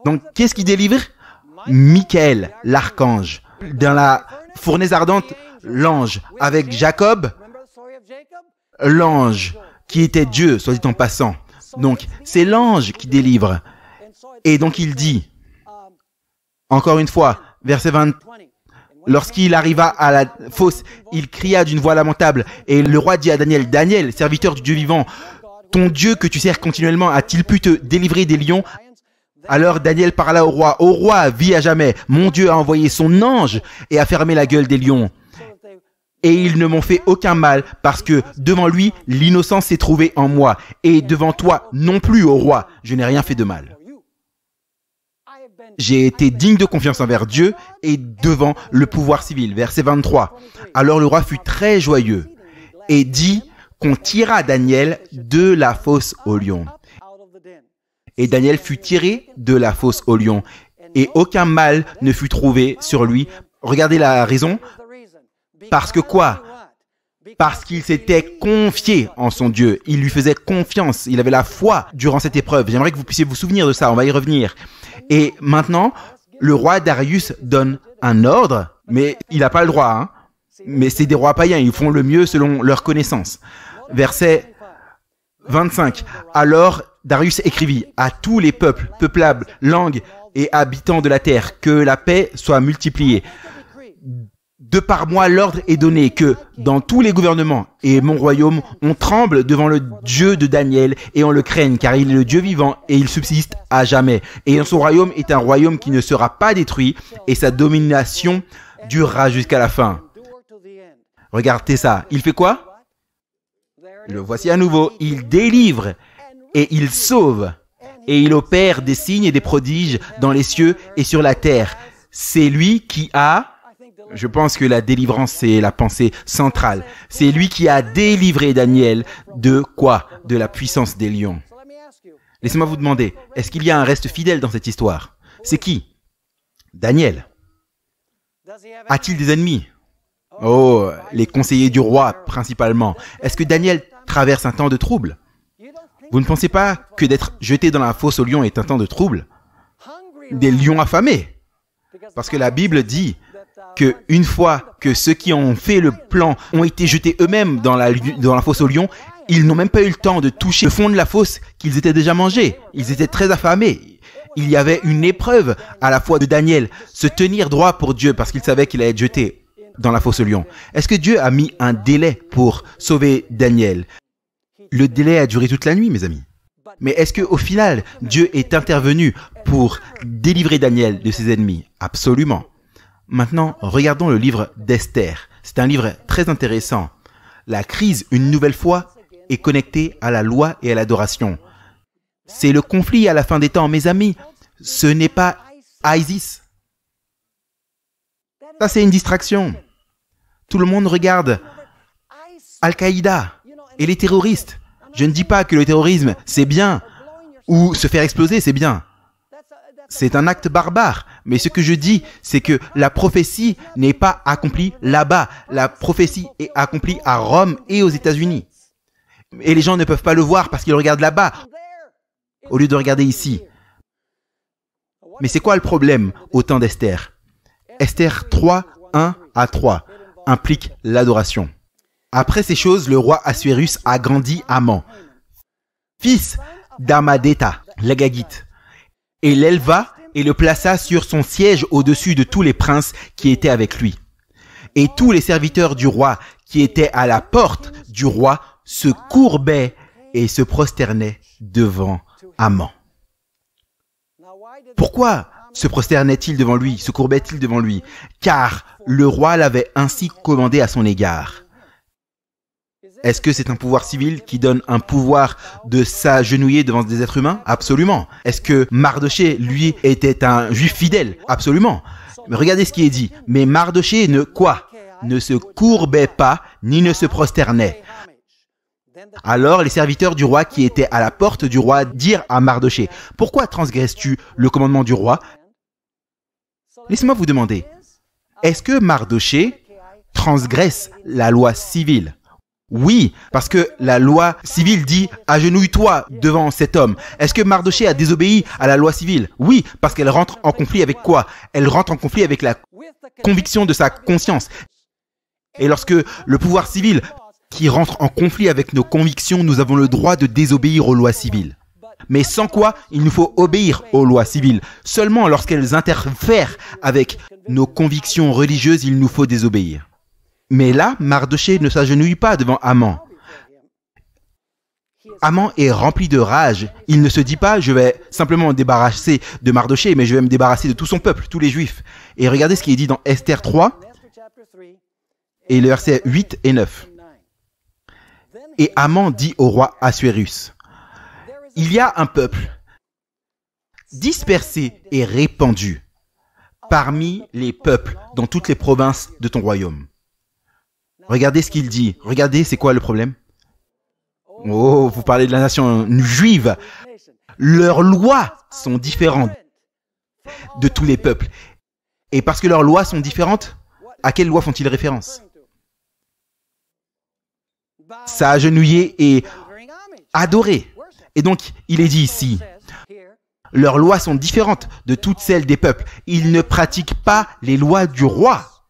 Donc, qu'est-ce qui délivre? Michael, l'archange. Dans la fournaise ardente, l'ange. Avec Jacob, l'ange qui était Dieu, soit dit en passant. Donc, c'est l'ange qui délivre. Et donc, il dit, encore une fois, verset 20, lorsqu'il arriva à la fosse, il cria d'une voix lamentable. Et le roi dit à Daniel, Daniel, serviteur du Dieu vivant, ton Dieu que tu sers continuellement a-t-il pu te délivrer des lions? Alors Daniel parla au roi, vis à jamais. Mon Dieu a envoyé son ange et a fermé la gueule des lions. Et ils ne m'ont fait aucun mal parce que devant lui, l'innocence s'est trouvée en moi. Et devant toi non plus, ô roi, je n'ai rien fait de mal. J'ai été digne de confiance envers Dieu et devant le pouvoir civil. Verset 23. Alors le roi fut très joyeux et dit qu'on tira Daniel de la fosse aux lions. Et Daniel fut tiré de la fosse aux lions, et aucun mal ne fut trouvé sur lui. Regardez la raison. Parce que quoi? Parce qu'il s'était confié en son Dieu. Il lui faisait confiance. Il avait la foi durant cette épreuve. J'aimerais que vous puissiez vous souvenir de ça. On va y revenir. Et maintenant, le roi Darius donne un ordre, mais il n'a pas le droit. Hein. Mais c'est des rois païens. Ils font le mieux selon leur connaissance. Verset 25. Alors, Darius écrivit à tous les peuples, peuplables, langues et habitants de la terre, que la paix soit multipliée. De par moi, l'ordre est donné que dans tous les gouvernements et mon royaume, on tremble devant le Dieu de Daniel et on le craigne, car il est le Dieu vivant et il subsiste à jamais. Et son royaume est un royaume qui ne sera pas détruit et sa domination durera jusqu'à la fin. Regardez ça. Il fait quoi? Le voici à nouveau. Il délivre et il sauve. Et il opère des signes et des prodiges dans les cieux et sur la terre. C'est lui qui a... Je pense que la délivrance, c'est la pensée centrale. C'est lui qui a délivré Daniel de quoi? De la puissance des lions. Laissez-moi vous demander, est-ce qu'il y a un reste fidèle dans cette histoire? C'est qui? Daniel. A-t-il des ennemis? Oh, les conseillers du roi, principalement. Est-ce que Daniel traverse un temps de trouble? Vous ne pensez pas que d'être jeté dans la fosse aux lions est un temps de trouble? Des lions affamés. Parce que la Bible dit que une fois que ceux qui ont fait le plan ont été jetés eux-mêmes dans la fosse aux lions, ils n'ont même pas eu le temps de toucher le fond de la fosse qu'ils étaient déjà mangés. Ils étaient très affamés. Il y avait une épreuve à la fois de Daniel, se tenir droit pour Dieu parce qu'il savait qu'il allait être jeté dans la fosse aux lions. Est-ce que Dieu a mis un délai pour sauver Daniel? Le délai a duré toute la nuit, mes amis. Mais est-ce qu'au final, Dieu est intervenu pour délivrer Daniel de ses ennemis? Absolument. Maintenant, regardons le livre d'Esther. C'est un livre très intéressant. La crise, une nouvelle fois, est connectée à la loi et à l'adoration. C'est le conflit à la fin des temps, mes amis. Ce n'est pas ISIS. Ça, c'est une distraction. Tout le monde regarde Al-Qaïda et les terroristes. Je ne dis pas que le terrorisme, c'est bien, ou se faire exploser, c'est bien. C'est un acte barbare. Mais ce que je dis, c'est que la prophétie n'est pas accomplie là-bas. La prophétie est accomplie à Rome et aux États-Unis. Et les gens ne peuvent pas le voir parce qu'ils regardent là-bas, au lieu de regarder ici. Mais c'est quoi le problème au temps d'Esther? Esther 3, 1 à 3 implique l'adoration. Après ces choses, le roi Assuérus agrandit Haman, fils d'Amadéta, l'Agagite, et l'éleva et le plaça sur son siège au-dessus de tous les princes qui étaient avec lui. Et tous les serviteurs du roi qui étaient à la porte du roi se courbaient et se prosternaient devant Haman. Pourquoi se prosternait-il devant lui, se courbait-il devant lui? Car le roi l'avait ainsi commandé à son égard. Est-ce que c'est un pouvoir civil qui donne un pouvoir de s'agenouiller devant des êtres humains? Absolument. Est-ce que Mardoché, lui, était un juif fidèle? Absolument. Mais regardez ce qui est dit. Mais Mardoché ne se courbait pas, ni ne se prosternait. Alors les serviteurs du roi qui étaient à la porte du roi dirent à Mardoché, « Pourquoi transgresses-tu le commandement du roi ?» Laissez-moi vous demander, est-ce que Mardoché transgresse la loi civile? Oui, parce que la loi civile dit « Agenouille-toi devant cet homme ». Est-ce que Mardoché a désobéi à la loi civile? Oui, parce qu'elle rentre en conflit avec quoi? Elle rentre en conflit avec la conviction de sa conscience. Et lorsque le pouvoir civil qui rentre en conflit avec nos convictions, nous avons le droit de désobéir aux lois civiles. Mais sans quoi, il nous faut obéir aux lois civiles. Seulement lorsqu'elles interfèrent avec nos convictions religieuses, il nous faut désobéir. Mais là, Mardoché ne s'agenouille pas devant Haman. Haman est rempli de rage. Il ne se dit pas, je vais simplement me débarrasser de Mardoché, mais je vais me débarrasser de tout son peuple, tous les Juifs. Et regardez ce qui est dit dans Esther 3, et le verset 8 et 9. Et Haman dit au roi Assuérus, « Il y a un peuple dispersé et répandu parmi les peuples dans toutes les provinces de ton royaume. » Regardez ce qu'il dit. Regardez, c'est quoi le problème? Oh, vous parlez de la nation juive. Leurs lois sont différentes de tous les peuples. Et parce que leurs lois sont différentes, à quelles lois font-ils référence? S'agenouiller et adorer. Et donc, il est dit ici, leurs lois sont différentes de toutes celles des peuples. Ils ne pratiquent pas les lois du roi.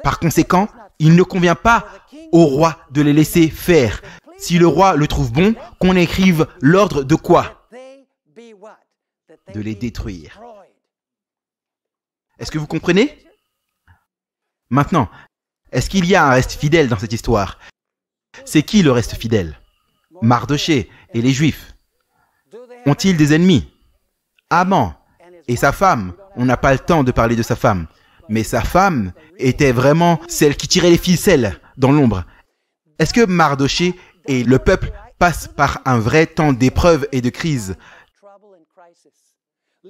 Par conséquent, il ne convient pas au roi de les laisser faire. Si le roi le trouve bon, qu'on écrive l'ordre de quoi? De les détruire. Est-ce que vous comprenez? Maintenant, est-ce qu'il y a un reste fidèle dans cette histoire? C'est qui le reste fidèle? Mardoché et les Juifs. Ont-ils des ennemis? Haman et sa femme. On n'a pas le temps de parler de sa femme. Mais sa femme était vraiment celle qui tirait les ficelles dans l'ombre. Est-ce que Mardoché et le peuple passent par un vrai temps d'épreuve et de crise?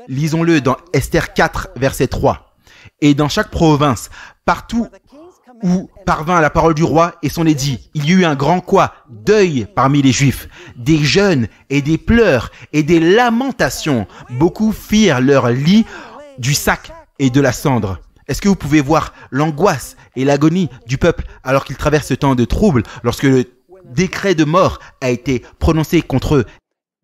Lisons-le dans Esther 4, verset 3. Et dans chaque province, partout où parvint la parole du roi et son édit, il y eut un grand quoi? Deuil parmi les Juifs, des jeûnes et des pleurs et des lamentations. Beaucoup firent leur lit du sac et de la cendre. Est-ce que vous pouvez voir l'angoisse et l'agonie du peuple alors qu'il traverse ce temps de trouble, lorsque le décret de mort a été prononcé contre eux?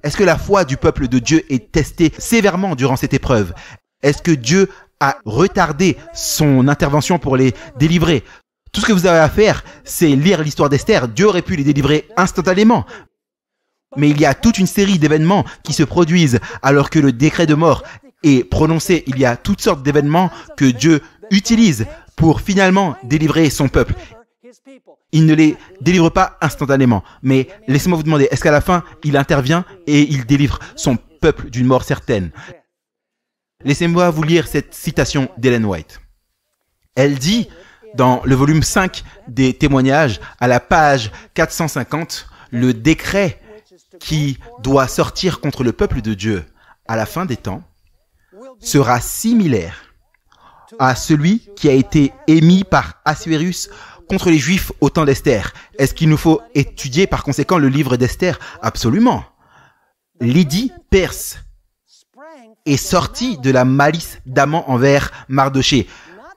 Est-ce que la foi du peuple de Dieu est testée sévèrement durant cette épreuve? Est-ce que Dieu a retardé son intervention pour les délivrer? Tout ce que vous avez à faire, c'est lire l'histoire d'Esther. Dieu aurait pu les délivrer instantanément. Mais il y a toute une série d'événements qui se produisent alors que le décret de mort est prononcé. Il y a toutes sortes d'événements que Dieu utilise pour finalement délivrer son peuple. Il ne les délivre pas instantanément. Mais laissez-moi vous demander, est-ce qu'à la fin, il intervient et il délivre son peuple d'une mort certaine? Laissez-moi vous lire cette citation d'Ellen White. Elle dit, dans le volume 5 des témoignages, à la page 450, le décret qui doit sortir contre le peuple de Dieu à la fin des temps sera similaire à celui qui a été émis par Assuérus contre les Juifs au temps d'Esther. Est-ce qu'il nous faut étudier par conséquent le livre d'Esther? Absolument. L'édit perse est sorti de la malice d'Haman envers Mardoché.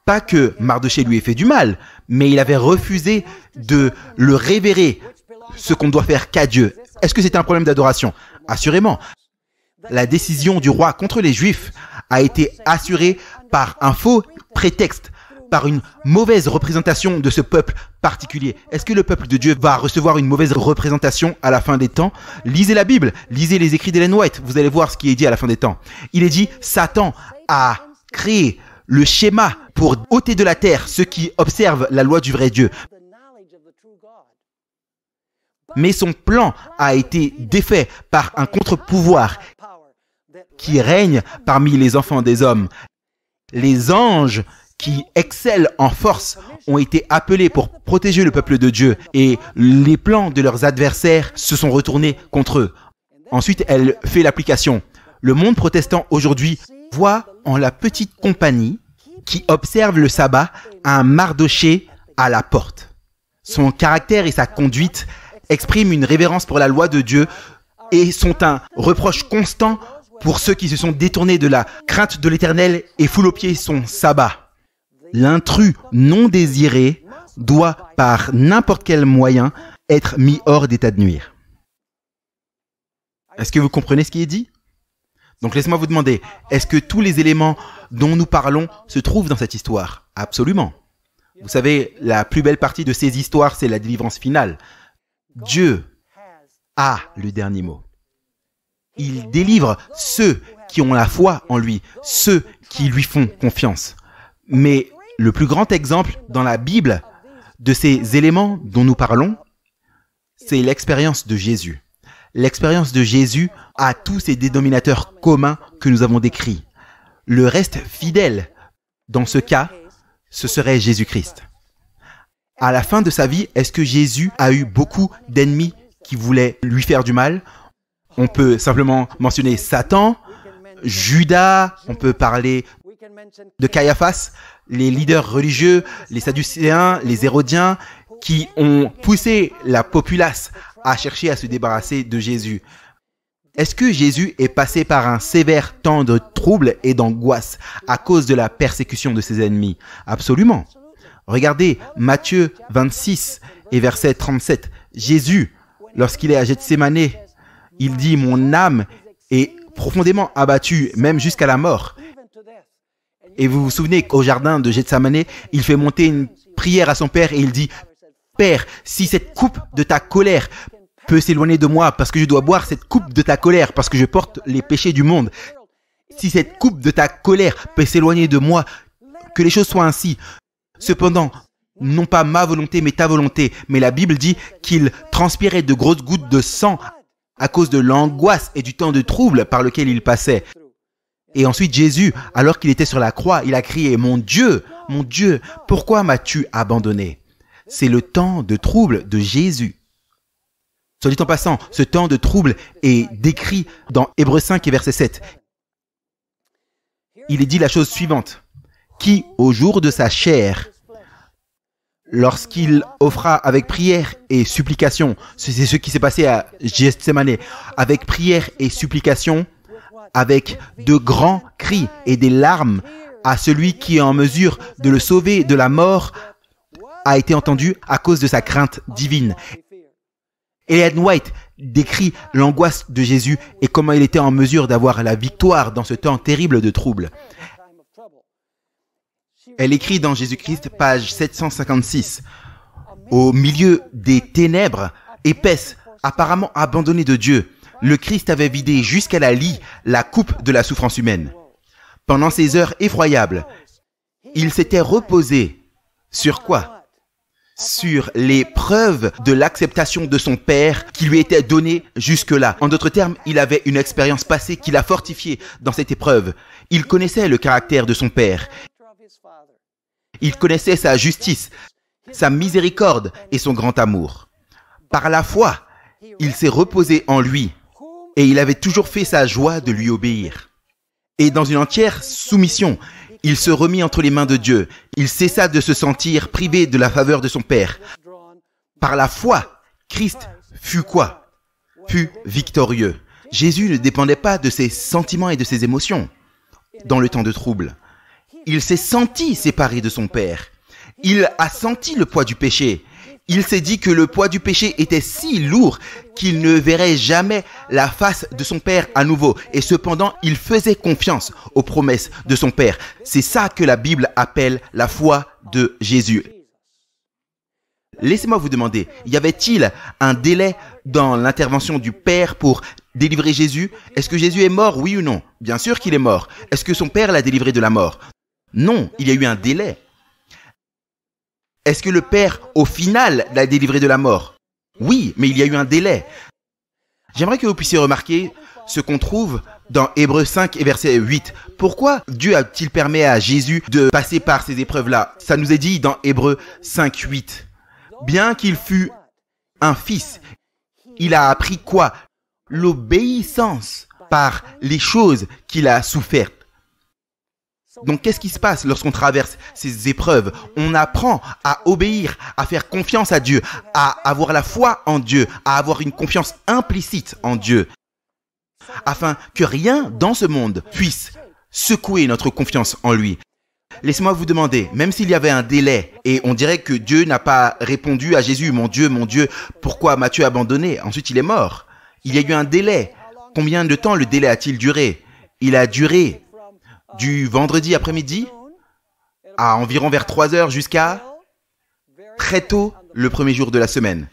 Pas que Mardoché lui ait fait du mal, mais il avait refusé de le révérer, ce qu'on ne doit faire qu'à Dieu. Est-ce que c'est un problème d'adoration? Assurément. La décision du roi contre les Juifs a été assurée par un faux prétexte, par une mauvaise représentation de ce peuple particulier. Est-ce que le peuple de Dieu va recevoir une mauvaise représentation à la fin des temps? Lisez la Bible, lisez les écrits d'Ellen White, vous allez voir ce qui est dit à la fin des temps. Il est dit, Satan a créé le schéma pour ôter de la terre ceux qui observent la loi du vrai Dieu. Mais son plan a été défait par un contre-pouvoir qui règne parmi les enfants des hommes. Les anges qui excellent en force ont été appelés pour protéger le peuple de Dieu et les plans de leurs adversaires se sont retournés contre eux. Ensuite, elle fait l'application. Le monde protestant aujourd'hui voit en la petite compagnie qui observe le sabbat un Mardoché à la porte. Son caractère et sa conduite expriment une révérence pour la loi de Dieu et sont un reproche constant pour ceux qui se sont détournés de la crainte de l'Éternel et foulent aux pieds son sabbat. L'intrus non désiré doit, par n'importe quel moyen, être mis hors d'état de nuire. Est-ce que vous comprenez ce qui est dit? Donc laissez-moi vous demander, est-ce que tous les éléments dont nous parlons se trouvent dans cette histoire? Absolument. Vous savez, la plus belle partie de ces histoires, c'est la délivrance finale. Dieu a le dernier mot. Il délivre ceux qui ont la foi en lui, ceux qui lui font confiance. Mais le plus grand exemple dans la Bible de ces éléments dont nous parlons, c'est l'expérience de Jésus. L'expérience de Jésus a tous ces dénominateurs communs que nous avons décrits. Le reste fidèle, dans ce cas, ce serait Jésus-Christ. À la fin de sa vie, est-ce que Jésus a eu beaucoup d'ennemis qui voulaient lui faire du mal? On peut simplement mentionner Satan, Judas, on peut parler de Caiaphas, les leaders religieux, les Sadducéens, les Hérodiens, qui ont poussé la populace à chercher à se débarrasser de Jésus. Est-ce que Jésus est passé par un sévère temps de trouble et d'angoisse à cause de la persécution de ses ennemis? Absolument. Regardez Matthieu 26 et verset 37. Jésus, lorsqu'il est à Gethsémané, il dit « Mon âme est profondément abattue, même jusqu'à la mort. » Et vous vous souvenez qu'au jardin de Gethsémané, il fait monter une prière à son Père et il dit « Père, si cette coupe de ta colère peut s'éloigner de moi parce que je dois boire cette coupe de ta colère parce que je porte les péchés du monde, si cette coupe de ta colère peut s'éloigner de moi, que les choses soient ainsi. Cependant, non pas ma volonté mais ta volonté. » Mais la Bible dit qu'il transpirait de grosses gouttes de sang à cause de l'angoisse et du temps de trouble par lequel il passait. Et ensuite Jésus, alors qu'il était sur la croix, il a crié « Mon Dieu, pourquoi m'as-tu abandonné ?» C'est le temps de trouble de Jésus. Soit dit en passant, ce temps de trouble est décrit dans Hébreux 5 et verset 7. Il est dit la chose suivante. Qui, au jour de sa chair, lorsqu'il offra avec prière et supplication, c'est ce qui s'est passé à Gethsémané, avec prière et supplication, avec de grands cris et des larmes à celui qui est en mesure de le sauver de la mort, a été entendu à cause de sa crainte divine. Ellen White décrit l'angoisse de Jésus et comment il était en mesure d'avoir la victoire dans ce temps terrible de trouble. Elle écrit dans Jésus-Christ, page 756, « Au milieu des ténèbres épaisses, apparemment abandonnées de Dieu, le Christ avait vidé jusqu'à la lie la coupe de la souffrance humaine. Pendant ces heures effroyables, il s'était reposé sur quoi? Sur les preuves de l'acceptation de son Père qui lui était donnée jusque-là. En d'autres termes, il avait une expérience passée qui l'a fortifié dans cette épreuve. Il connaissait le caractère de son Père. Il connaissait sa justice, sa miséricorde et son grand amour. Par la foi, il s'est reposé en lui et il avait toujours fait sa joie de lui obéir. Et dans une entière soumission, il se remit entre les mains de Dieu. Il cessa de se sentir privé de la faveur de son Père. Par la foi, Christ fut quoi? Fut victorieux. Jésus ne dépendait pas de ses sentiments et de ses émotions dans le temps de trouble. Il s'est senti séparé de son Père. Il a senti le poids du péché. Il s'est dit que le poids du péché était si lourd qu'il ne verrait jamais la face de son Père à nouveau. Et cependant, il faisait confiance aux promesses de son Père. C'est ça que la Bible appelle la foi de Jésus. Laissez-moi vous demander, y avait-il un délai dans l'intervention du Père pour délivrer Jésus? Est-ce que Jésus est mort, oui ou non? Bien sûr qu'il est mort. Est-ce que son Père l'a délivré de la mort? Non, il y a eu un délai. Est-ce que le Père, au final, l'a délivré de la mort? Oui, mais il y a eu un délai. J'aimerais que vous puissiez remarquer ce qu'on trouve dans Hébreux 5 et verset 8. Pourquoi Dieu a-t-il permis à Jésus de passer par ces épreuves-là? Ça nous est dit dans Hébreux 5, 8. Bien qu'il fût un fils, il a appris quoi? L'obéissance par les choses qu'il a souffertes. Donc, qu'est-ce qui se passe lorsqu'on traverse ces épreuves? On apprend à obéir, à faire confiance à Dieu, à avoir la foi en Dieu, à avoir une confiance implicite en Dieu, afin que rien dans ce monde puisse secouer notre confiance en lui. Laissez-moi vous demander, même s'il y avait un délai, et on dirait que Dieu n'a pas répondu à Jésus, mon Dieu, pourquoi m'as-tu abandonné? Ensuite, il est mort. Il y a eu un délai. Combien de temps le délai a-t-il duré? Il a duré du vendredi après-midi à environ vers 3 heures jusqu'à très tôt le premier jour de la semaine.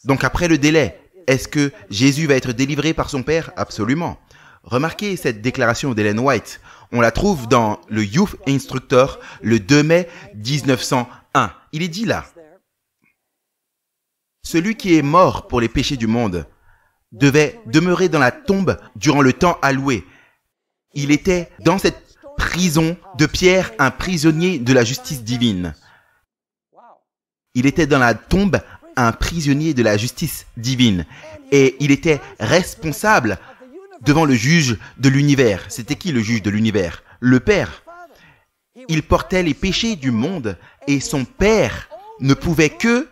Donc après le délai, est-ce que Jésus va être délivré par son Père? Absolument. Remarquez cette déclaration d'Ellen White. On la trouve dans le Youth Instructor le 2 mai 1901. Il est dit là: celui qui est mort pour les péchés du monde devait demeurer dans la tombe durant le temps alloué. Il était dans cette prison de pierre, un prisonnier de la justice divine. Il était dans la tombe, un prisonnier de la justice divine. Et il était responsable devant le juge de l'univers. C'était qui le juge de l'univers? Le Père. Il portait les péchés du monde et son Père ne pouvait que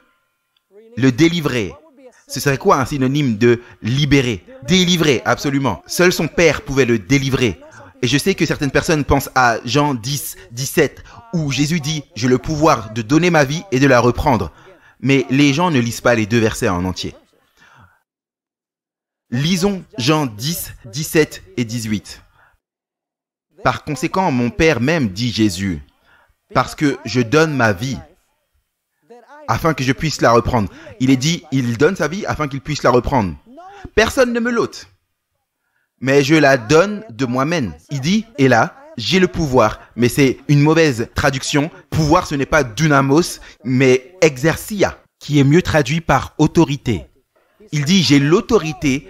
le délivrer. Ce serait quoi un synonyme de libérer? Délivrer, absolument. Seul son Père pouvait le délivrer. Et je sais que certaines personnes pensent à Jean 10, 17, où Jésus dit « J'ai le pouvoir de donner ma vie et de la reprendre ». Mais les gens ne lisent pas les 2 versets en entier. Lisons Jean 10, 17 et 18. « Par conséquent, mon Père m'aime, dit Jésus, parce que je donne ma vie, afin que je puisse la reprendre. » Il est dit, il donne sa vie afin qu'il puisse la reprendre. Personne ne me l'ôte, mais je la donne de moi-même. Il dit, et là, j'ai le pouvoir, mais c'est une mauvaise traduction. Pouvoir, ce n'est pas dynamos, mais exercia, qui est mieux traduit par autorité. Il dit, j'ai l'autorité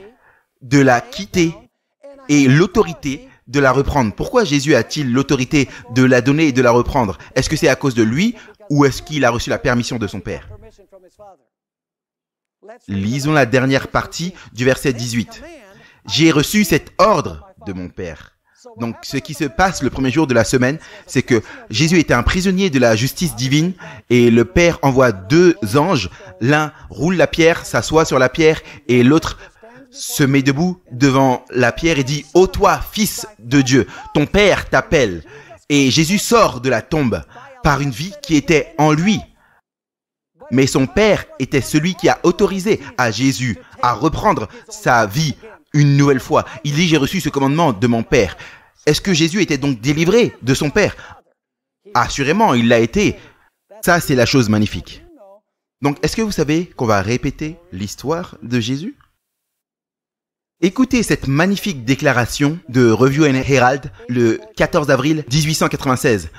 de la quitter et l'autorité de la reprendre. Pourquoi Jésus a-t-il l'autorité de la donner et de la reprendre? Est-ce que c'est à cause de lui ou est-ce qu'il a reçu la permission de son Père? Lisons la dernière partie du verset 18. J'ai reçu cet ordre de mon Père. Donc, ce qui se passe le premier jour de la semaine, c'est que Jésus était un prisonnier de la justice divine et le Père envoie 2 anges. L'un roule la pierre, s'assoit sur la pierre et l'autre se met debout devant la pierre et dit « Ô toi, fils de Dieu, ton Père t'appelle. » Et Jésus sort de la tombe par une vie qui était en lui. Mais son Père était celui qui a autorisé à Jésus à reprendre sa vie une nouvelle fois. Il dit, j'ai reçu ce commandement de mon Père. Est-ce que Jésus était donc délivré de son Père? Assurément, il l'a été. Ça, c'est la chose magnifique. Donc, est-ce que vous savez qu'on va répéter l'histoire de Jésus? Écoutez cette magnifique déclaration de Review and Herald le 14 avril 1896.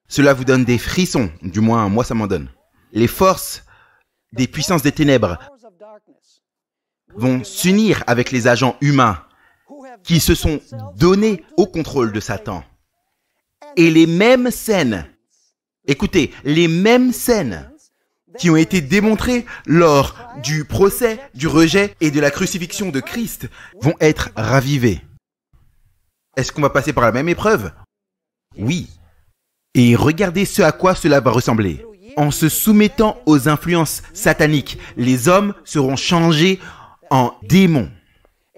Cela vous donne des frissons, du moins moi ça m'en donne. Les forces des puissances des ténèbres vont s'unir avec les agents humains qui se sont donnés au contrôle de Satan. Et les mêmes scènes, écoutez, les mêmes scènes qui ont été démontrées lors du procès, du rejet et de la crucifixion de Christ vont être ravivées. Est-ce qu'on va passer par la même épreuve? Oui. Et regardez ce à quoi cela va ressembler. En se soumettant aux influences sataniques, les hommes seront changés en démons.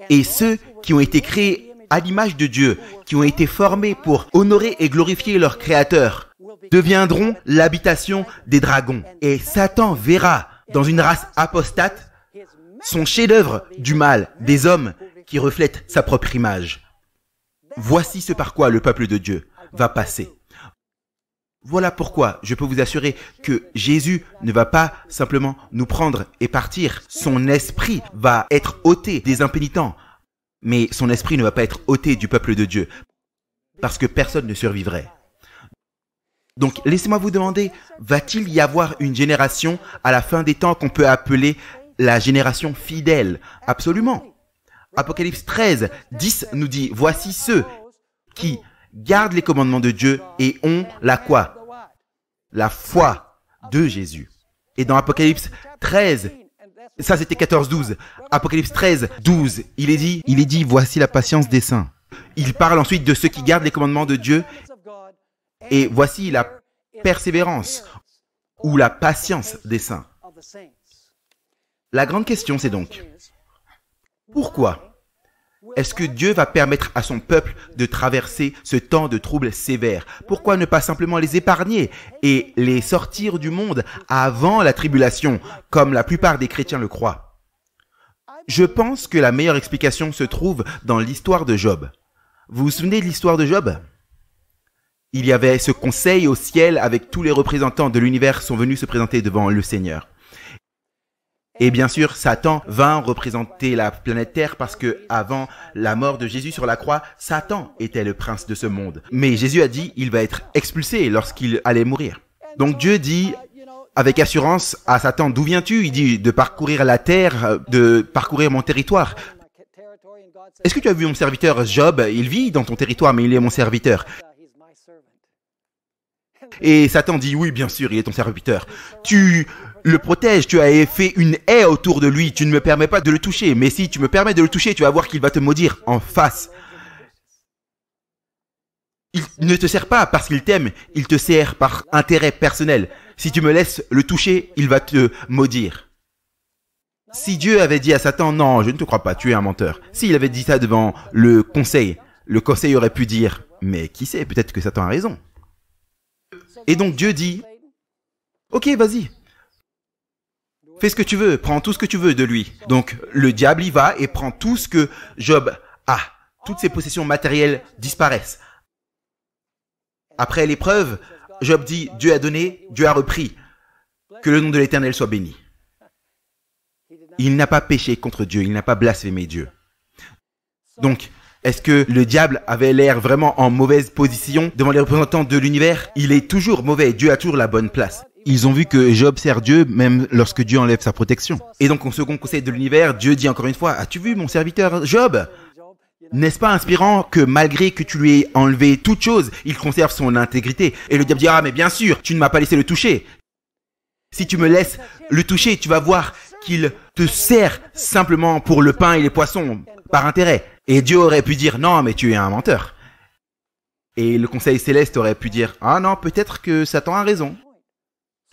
Et ceux qui ont été créés à l'image de Dieu, qui ont été formés pour honorer et glorifier leur Créateur, deviendront l'habitation des dragons. Et Satan verra dans une race apostate son chef-d'œuvre du mal, des hommes qui reflètent sa propre image. Voici ce par quoi le peuple de Dieu va passer. Voilà pourquoi je peux vous assurer que Jésus ne va pas simplement nous prendre et partir. Son esprit va être ôté des impénitents, mais son esprit ne va pas être ôté du peuple de Dieu, parce que personne ne survivrait. Donc, laissez-moi vous demander, va-t-il y avoir une génération à la fin des temps qu'on peut appeler la génération fidèle? Absolument. Apocalypse 13, 10 nous dit, voici ceux qui gardent les commandements de Dieu et ont la quoi? La foi de Jésus. Et dans Apocalypse 13, ça c'était 14-12, Apocalypse 13, 12, il est dit, voici la patience des saints. Il parle ensuite de ceux qui gardent les commandements de Dieu et voici la persévérance ou la patience des saints. La grande question c'est donc, pourquoi est-ce que Dieu va permettre à son peuple de traverser ce temps de troubles sévères? Pourquoi ne pas simplement les épargner et les sortir du monde avant la tribulation, comme la plupart des chrétiens le croient? Je pense que la meilleure explication se trouve dans l'histoire de Job. Vous vous souvenez de l'histoire de Job? Il y avait ce conseil au ciel avec tous les représentants de l'univers sont venus se présenter devant le Seigneur. Et bien sûr, Satan vint représenter la planète Terre parce que avant la mort de Jésus sur la croix, Satan était le prince de ce monde. Mais Jésus a dit, il va être expulsé lorsqu'il allait mourir. Donc Dieu dit avec assurance à Satan, d'où viens-tu? Il dit de parcourir la terre, de parcourir mon territoire. Est-ce que tu as vu mon serviteur Job? Il vit dans ton territoire, mais il est mon serviteur. Et Satan dit, oui, bien sûr, il est ton serviteur. Tu le protèges, tu as fait une haie autour de lui, tu ne me permets pas de le toucher. Mais si tu me permets de le toucher, tu vas voir qu'il va te maudire en face. Il ne te sert pas parce qu'il t'aime, il te sert par intérêt personnel. Si tu me laisses le toucher, il va te maudire. Si Dieu avait dit à Satan, non, je ne te crois pas, tu es un menteur. S'il avait dit ça devant le conseil aurait pu dire, mais qui sait, peut-être que Satan a raison. Et donc Dieu dit, ok, vas-y. Fais ce que tu veux, prends tout ce que tu veux de lui. Donc le diable y va et prend tout ce que Job a. Toutes ses possessions matérielles disparaissent. Après l'épreuve, Job dit, Dieu a donné, Dieu a repris. Que le nom de l'Éternel soit béni. Il n'a pas péché contre Dieu, il n'a pas blasphémé Dieu. Donc, est-ce que le diable avait l'air vraiment en mauvaise position devant les représentants de l'univers? Il est toujours mauvais, Dieu a toujours la bonne place. Ils ont vu que Job sert Dieu même lorsque Dieu enlève sa protection. Et donc, au second conseil de l'univers, Dieu dit encore une fois, as-tu vu mon serviteur Job? N'est-ce pas inspirant que malgré que tu lui aies enlevé toute chose, il conserve son intégrité? Et le diable dit, ah mais bien sûr, tu ne m'as pas laissé le toucher. Si tu me laisses le toucher, tu vas voir qu'il te sert simplement pour le pain et les poissons, par intérêt. Et Dieu aurait pu dire, non mais tu es un menteur. Et le conseil céleste aurait pu dire, ah non, peut-être que Satan a raison.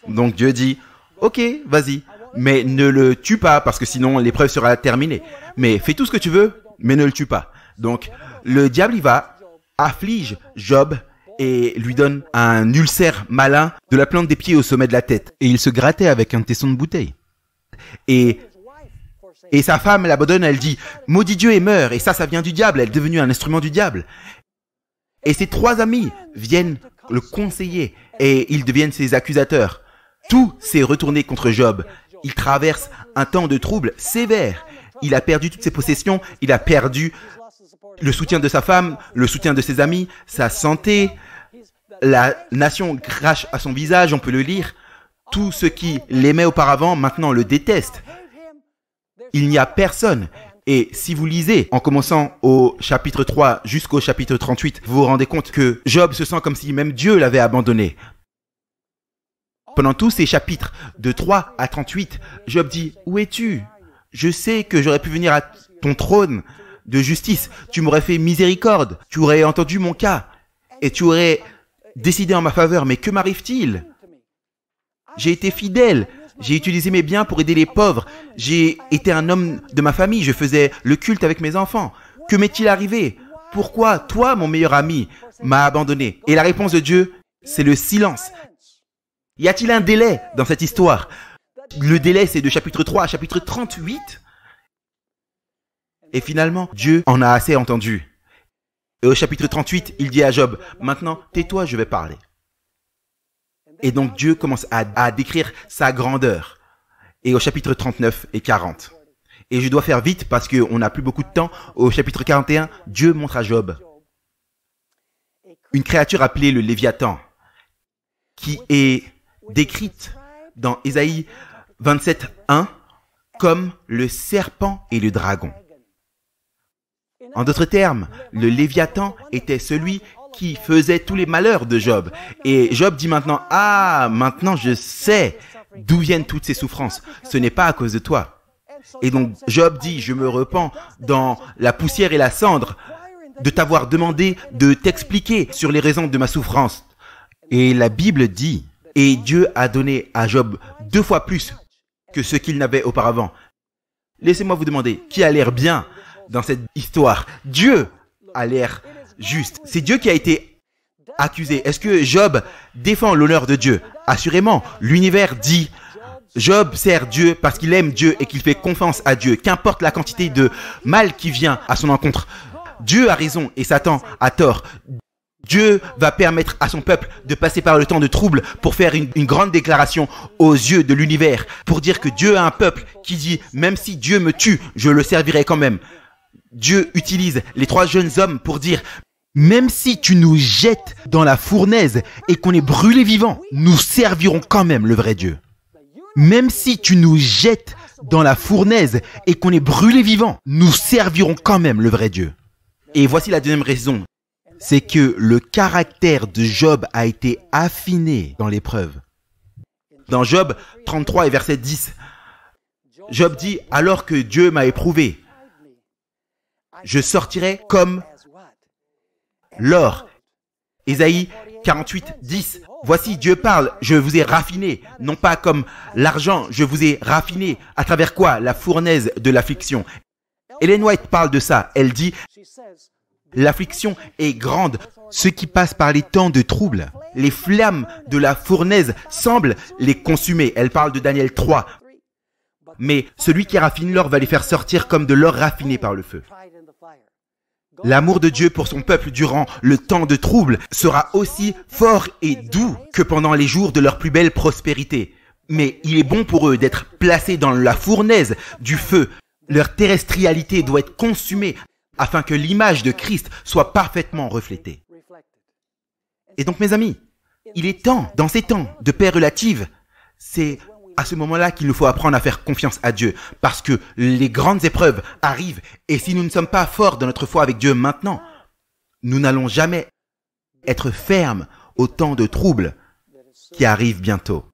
Donc Dieu dit, ok, vas-y, mais ne le tue pas parce que sinon l'épreuve sera terminée. Mais fais tout ce que tu veux, mais ne le tue pas. Donc le diable y va, afflige Job et lui donne un ulcère malin de la plante des pieds au sommet de la tête. Et il se grattait avec un tesson de bouteille. Et sa femme l'abandonne, elle dit, maudit Dieu et meurt. Et ça vient du diable, elle est devenue un instrument du diable. Et ses trois amis viennent le conseiller et ils deviennent ses accusateurs. Tout s'est retourné contre Job. Il traverse un temps de trouble sévère. Il a perdu toutes ses possessions, il a perdu le soutien de sa femme, le soutien de ses amis, sa santé. La nation crache à son visage, on peut le lire. Tous ceux qui l'aimaient auparavant, maintenant le détestent. Il n'y a personne. Et si vous lisez, en commençant au chapitre 3 jusqu'au chapitre 38, vous vous rendez compte que Job se sent comme si même Dieu l'avait abandonné. Pendant tous ces chapitres, de 3 à 38, Job dit, où es-tu? Je sais que j'aurais pu venir à ton trône de justice. Tu m'aurais fait miséricorde. Tu aurais entendu mon cas. Et tu aurais décidé en ma faveur. Mais que m'arrive-t-il? J'ai été fidèle. J'ai utilisé mes biens pour aider les pauvres. J'ai été un homme de ma famille. Je faisais le culte avec mes enfants. Que m'est-il arrivé? Pourquoi toi, mon meilleur ami, m'as abandonné? Et la réponse de Dieu, c'est le silence. Y a-t-il un délai dans cette histoire? Le délai, c'est de chapitre 3 à chapitre 38. Et finalement, Dieu en a assez entendu. Et au chapitre 38, il dit à Job, maintenant, tais-toi, je vais parler. Et donc Dieu commence à décrire sa grandeur. Et au chapitre 39 et 40. Et je dois faire vite parce qu'on n'a plus beaucoup de temps. Au chapitre 41, Dieu montre à Job une créature appelée le Léviathan, qui est décrite dans Ésaïe 27, 1 comme le serpent et le dragon. En d'autres termes, le Léviathan était celui qui faisait tous les malheurs de Job. Et Job dit maintenant, « Ah, maintenant je sais d'où viennent toutes ces souffrances. Ce n'est pas à cause de toi. » Et donc Job dit, « Je me repens dans la poussière et la cendre de t'avoir demandé de t'expliquer sur les raisons de ma souffrance. » Et la Bible dit, « Et Dieu a donné à Job 2 fois plus que ce qu'il n'avait auparavant. » Laissez-moi vous demander, qui a l'air bien dans cette histoire? Dieu a l'air juste. C'est Dieu qui a été accusé. Est-ce que Job défend l'honneur de Dieu? Assurément, l'univers dit, Job sert Dieu parce qu'il aime Dieu et qu'il fait confiance à Dieu. Qu'importe la quantité de mal qui vient à son encontre, Dieu a raison et Satan a tort. Dieu va permettre à son peuple de passer par le temps de trouble pour faire une grande déclaration aux yeux de l'univers, pour dire que Dieu a un peuple qui dit « Même si Dieu me tue, je le servirai quand même ». Dieu utilise les 3 jeunes hommes pour dire « Même si tu nous jettes dans la fournaise et qu'on est brûlés vivants, nous servirons quand même le vrai Dieu. Même si tu nous jettes dans la fournaise et qu'on est brûlés vivants, nous servirons quand même le vrai Dieu. » Et voici la deuxième raison. C'est que le caractère de Job a été affiné dans l'épreuve. Dans Job 33 et verset 10, Job dit « Alors que Dieu m'a éprouvé, je sortirai comme l'or. » Ésaïe 48, 10. Voici, Dieu parle, je vous ai raffiné, non pas comme l'argent, je vous ai raffiné. À travers quoi? La fournaise de l'affliction. Ellen White parle de ça. Elle dit, l'affliction est grande. Ceux qui passent par les temps de trouble, les flammes de la fournaise semblent les consumer. Elle parle de Daniel 3. Mais celui qui raffine l'or va les faire sortir comme de l'or raffiné par le feu. L'amour de Dieu pour son peuple durant le temps de trouble sera aussi fort et doux que pendant les jours de leur plus belle prospérité. Mais il est bon pour eux d'être placés dans la fournaise du feu. Leur terrestrialité doit être consumée afin que l'image de Christ soit parfaitement reflétée. Et donc, mes amis, il est temps, dans ces temps de paix relative, c'est à ce moment-là qu'il nous faut apprendre à faire confiance à Dieu, parce que les grandes épreuves arrivent, et si nous ne sommes pas forts dans notre foi avec Dieu maintenant, nous n'allons jamais être fermes au temps de trouble qui arrive bientôt.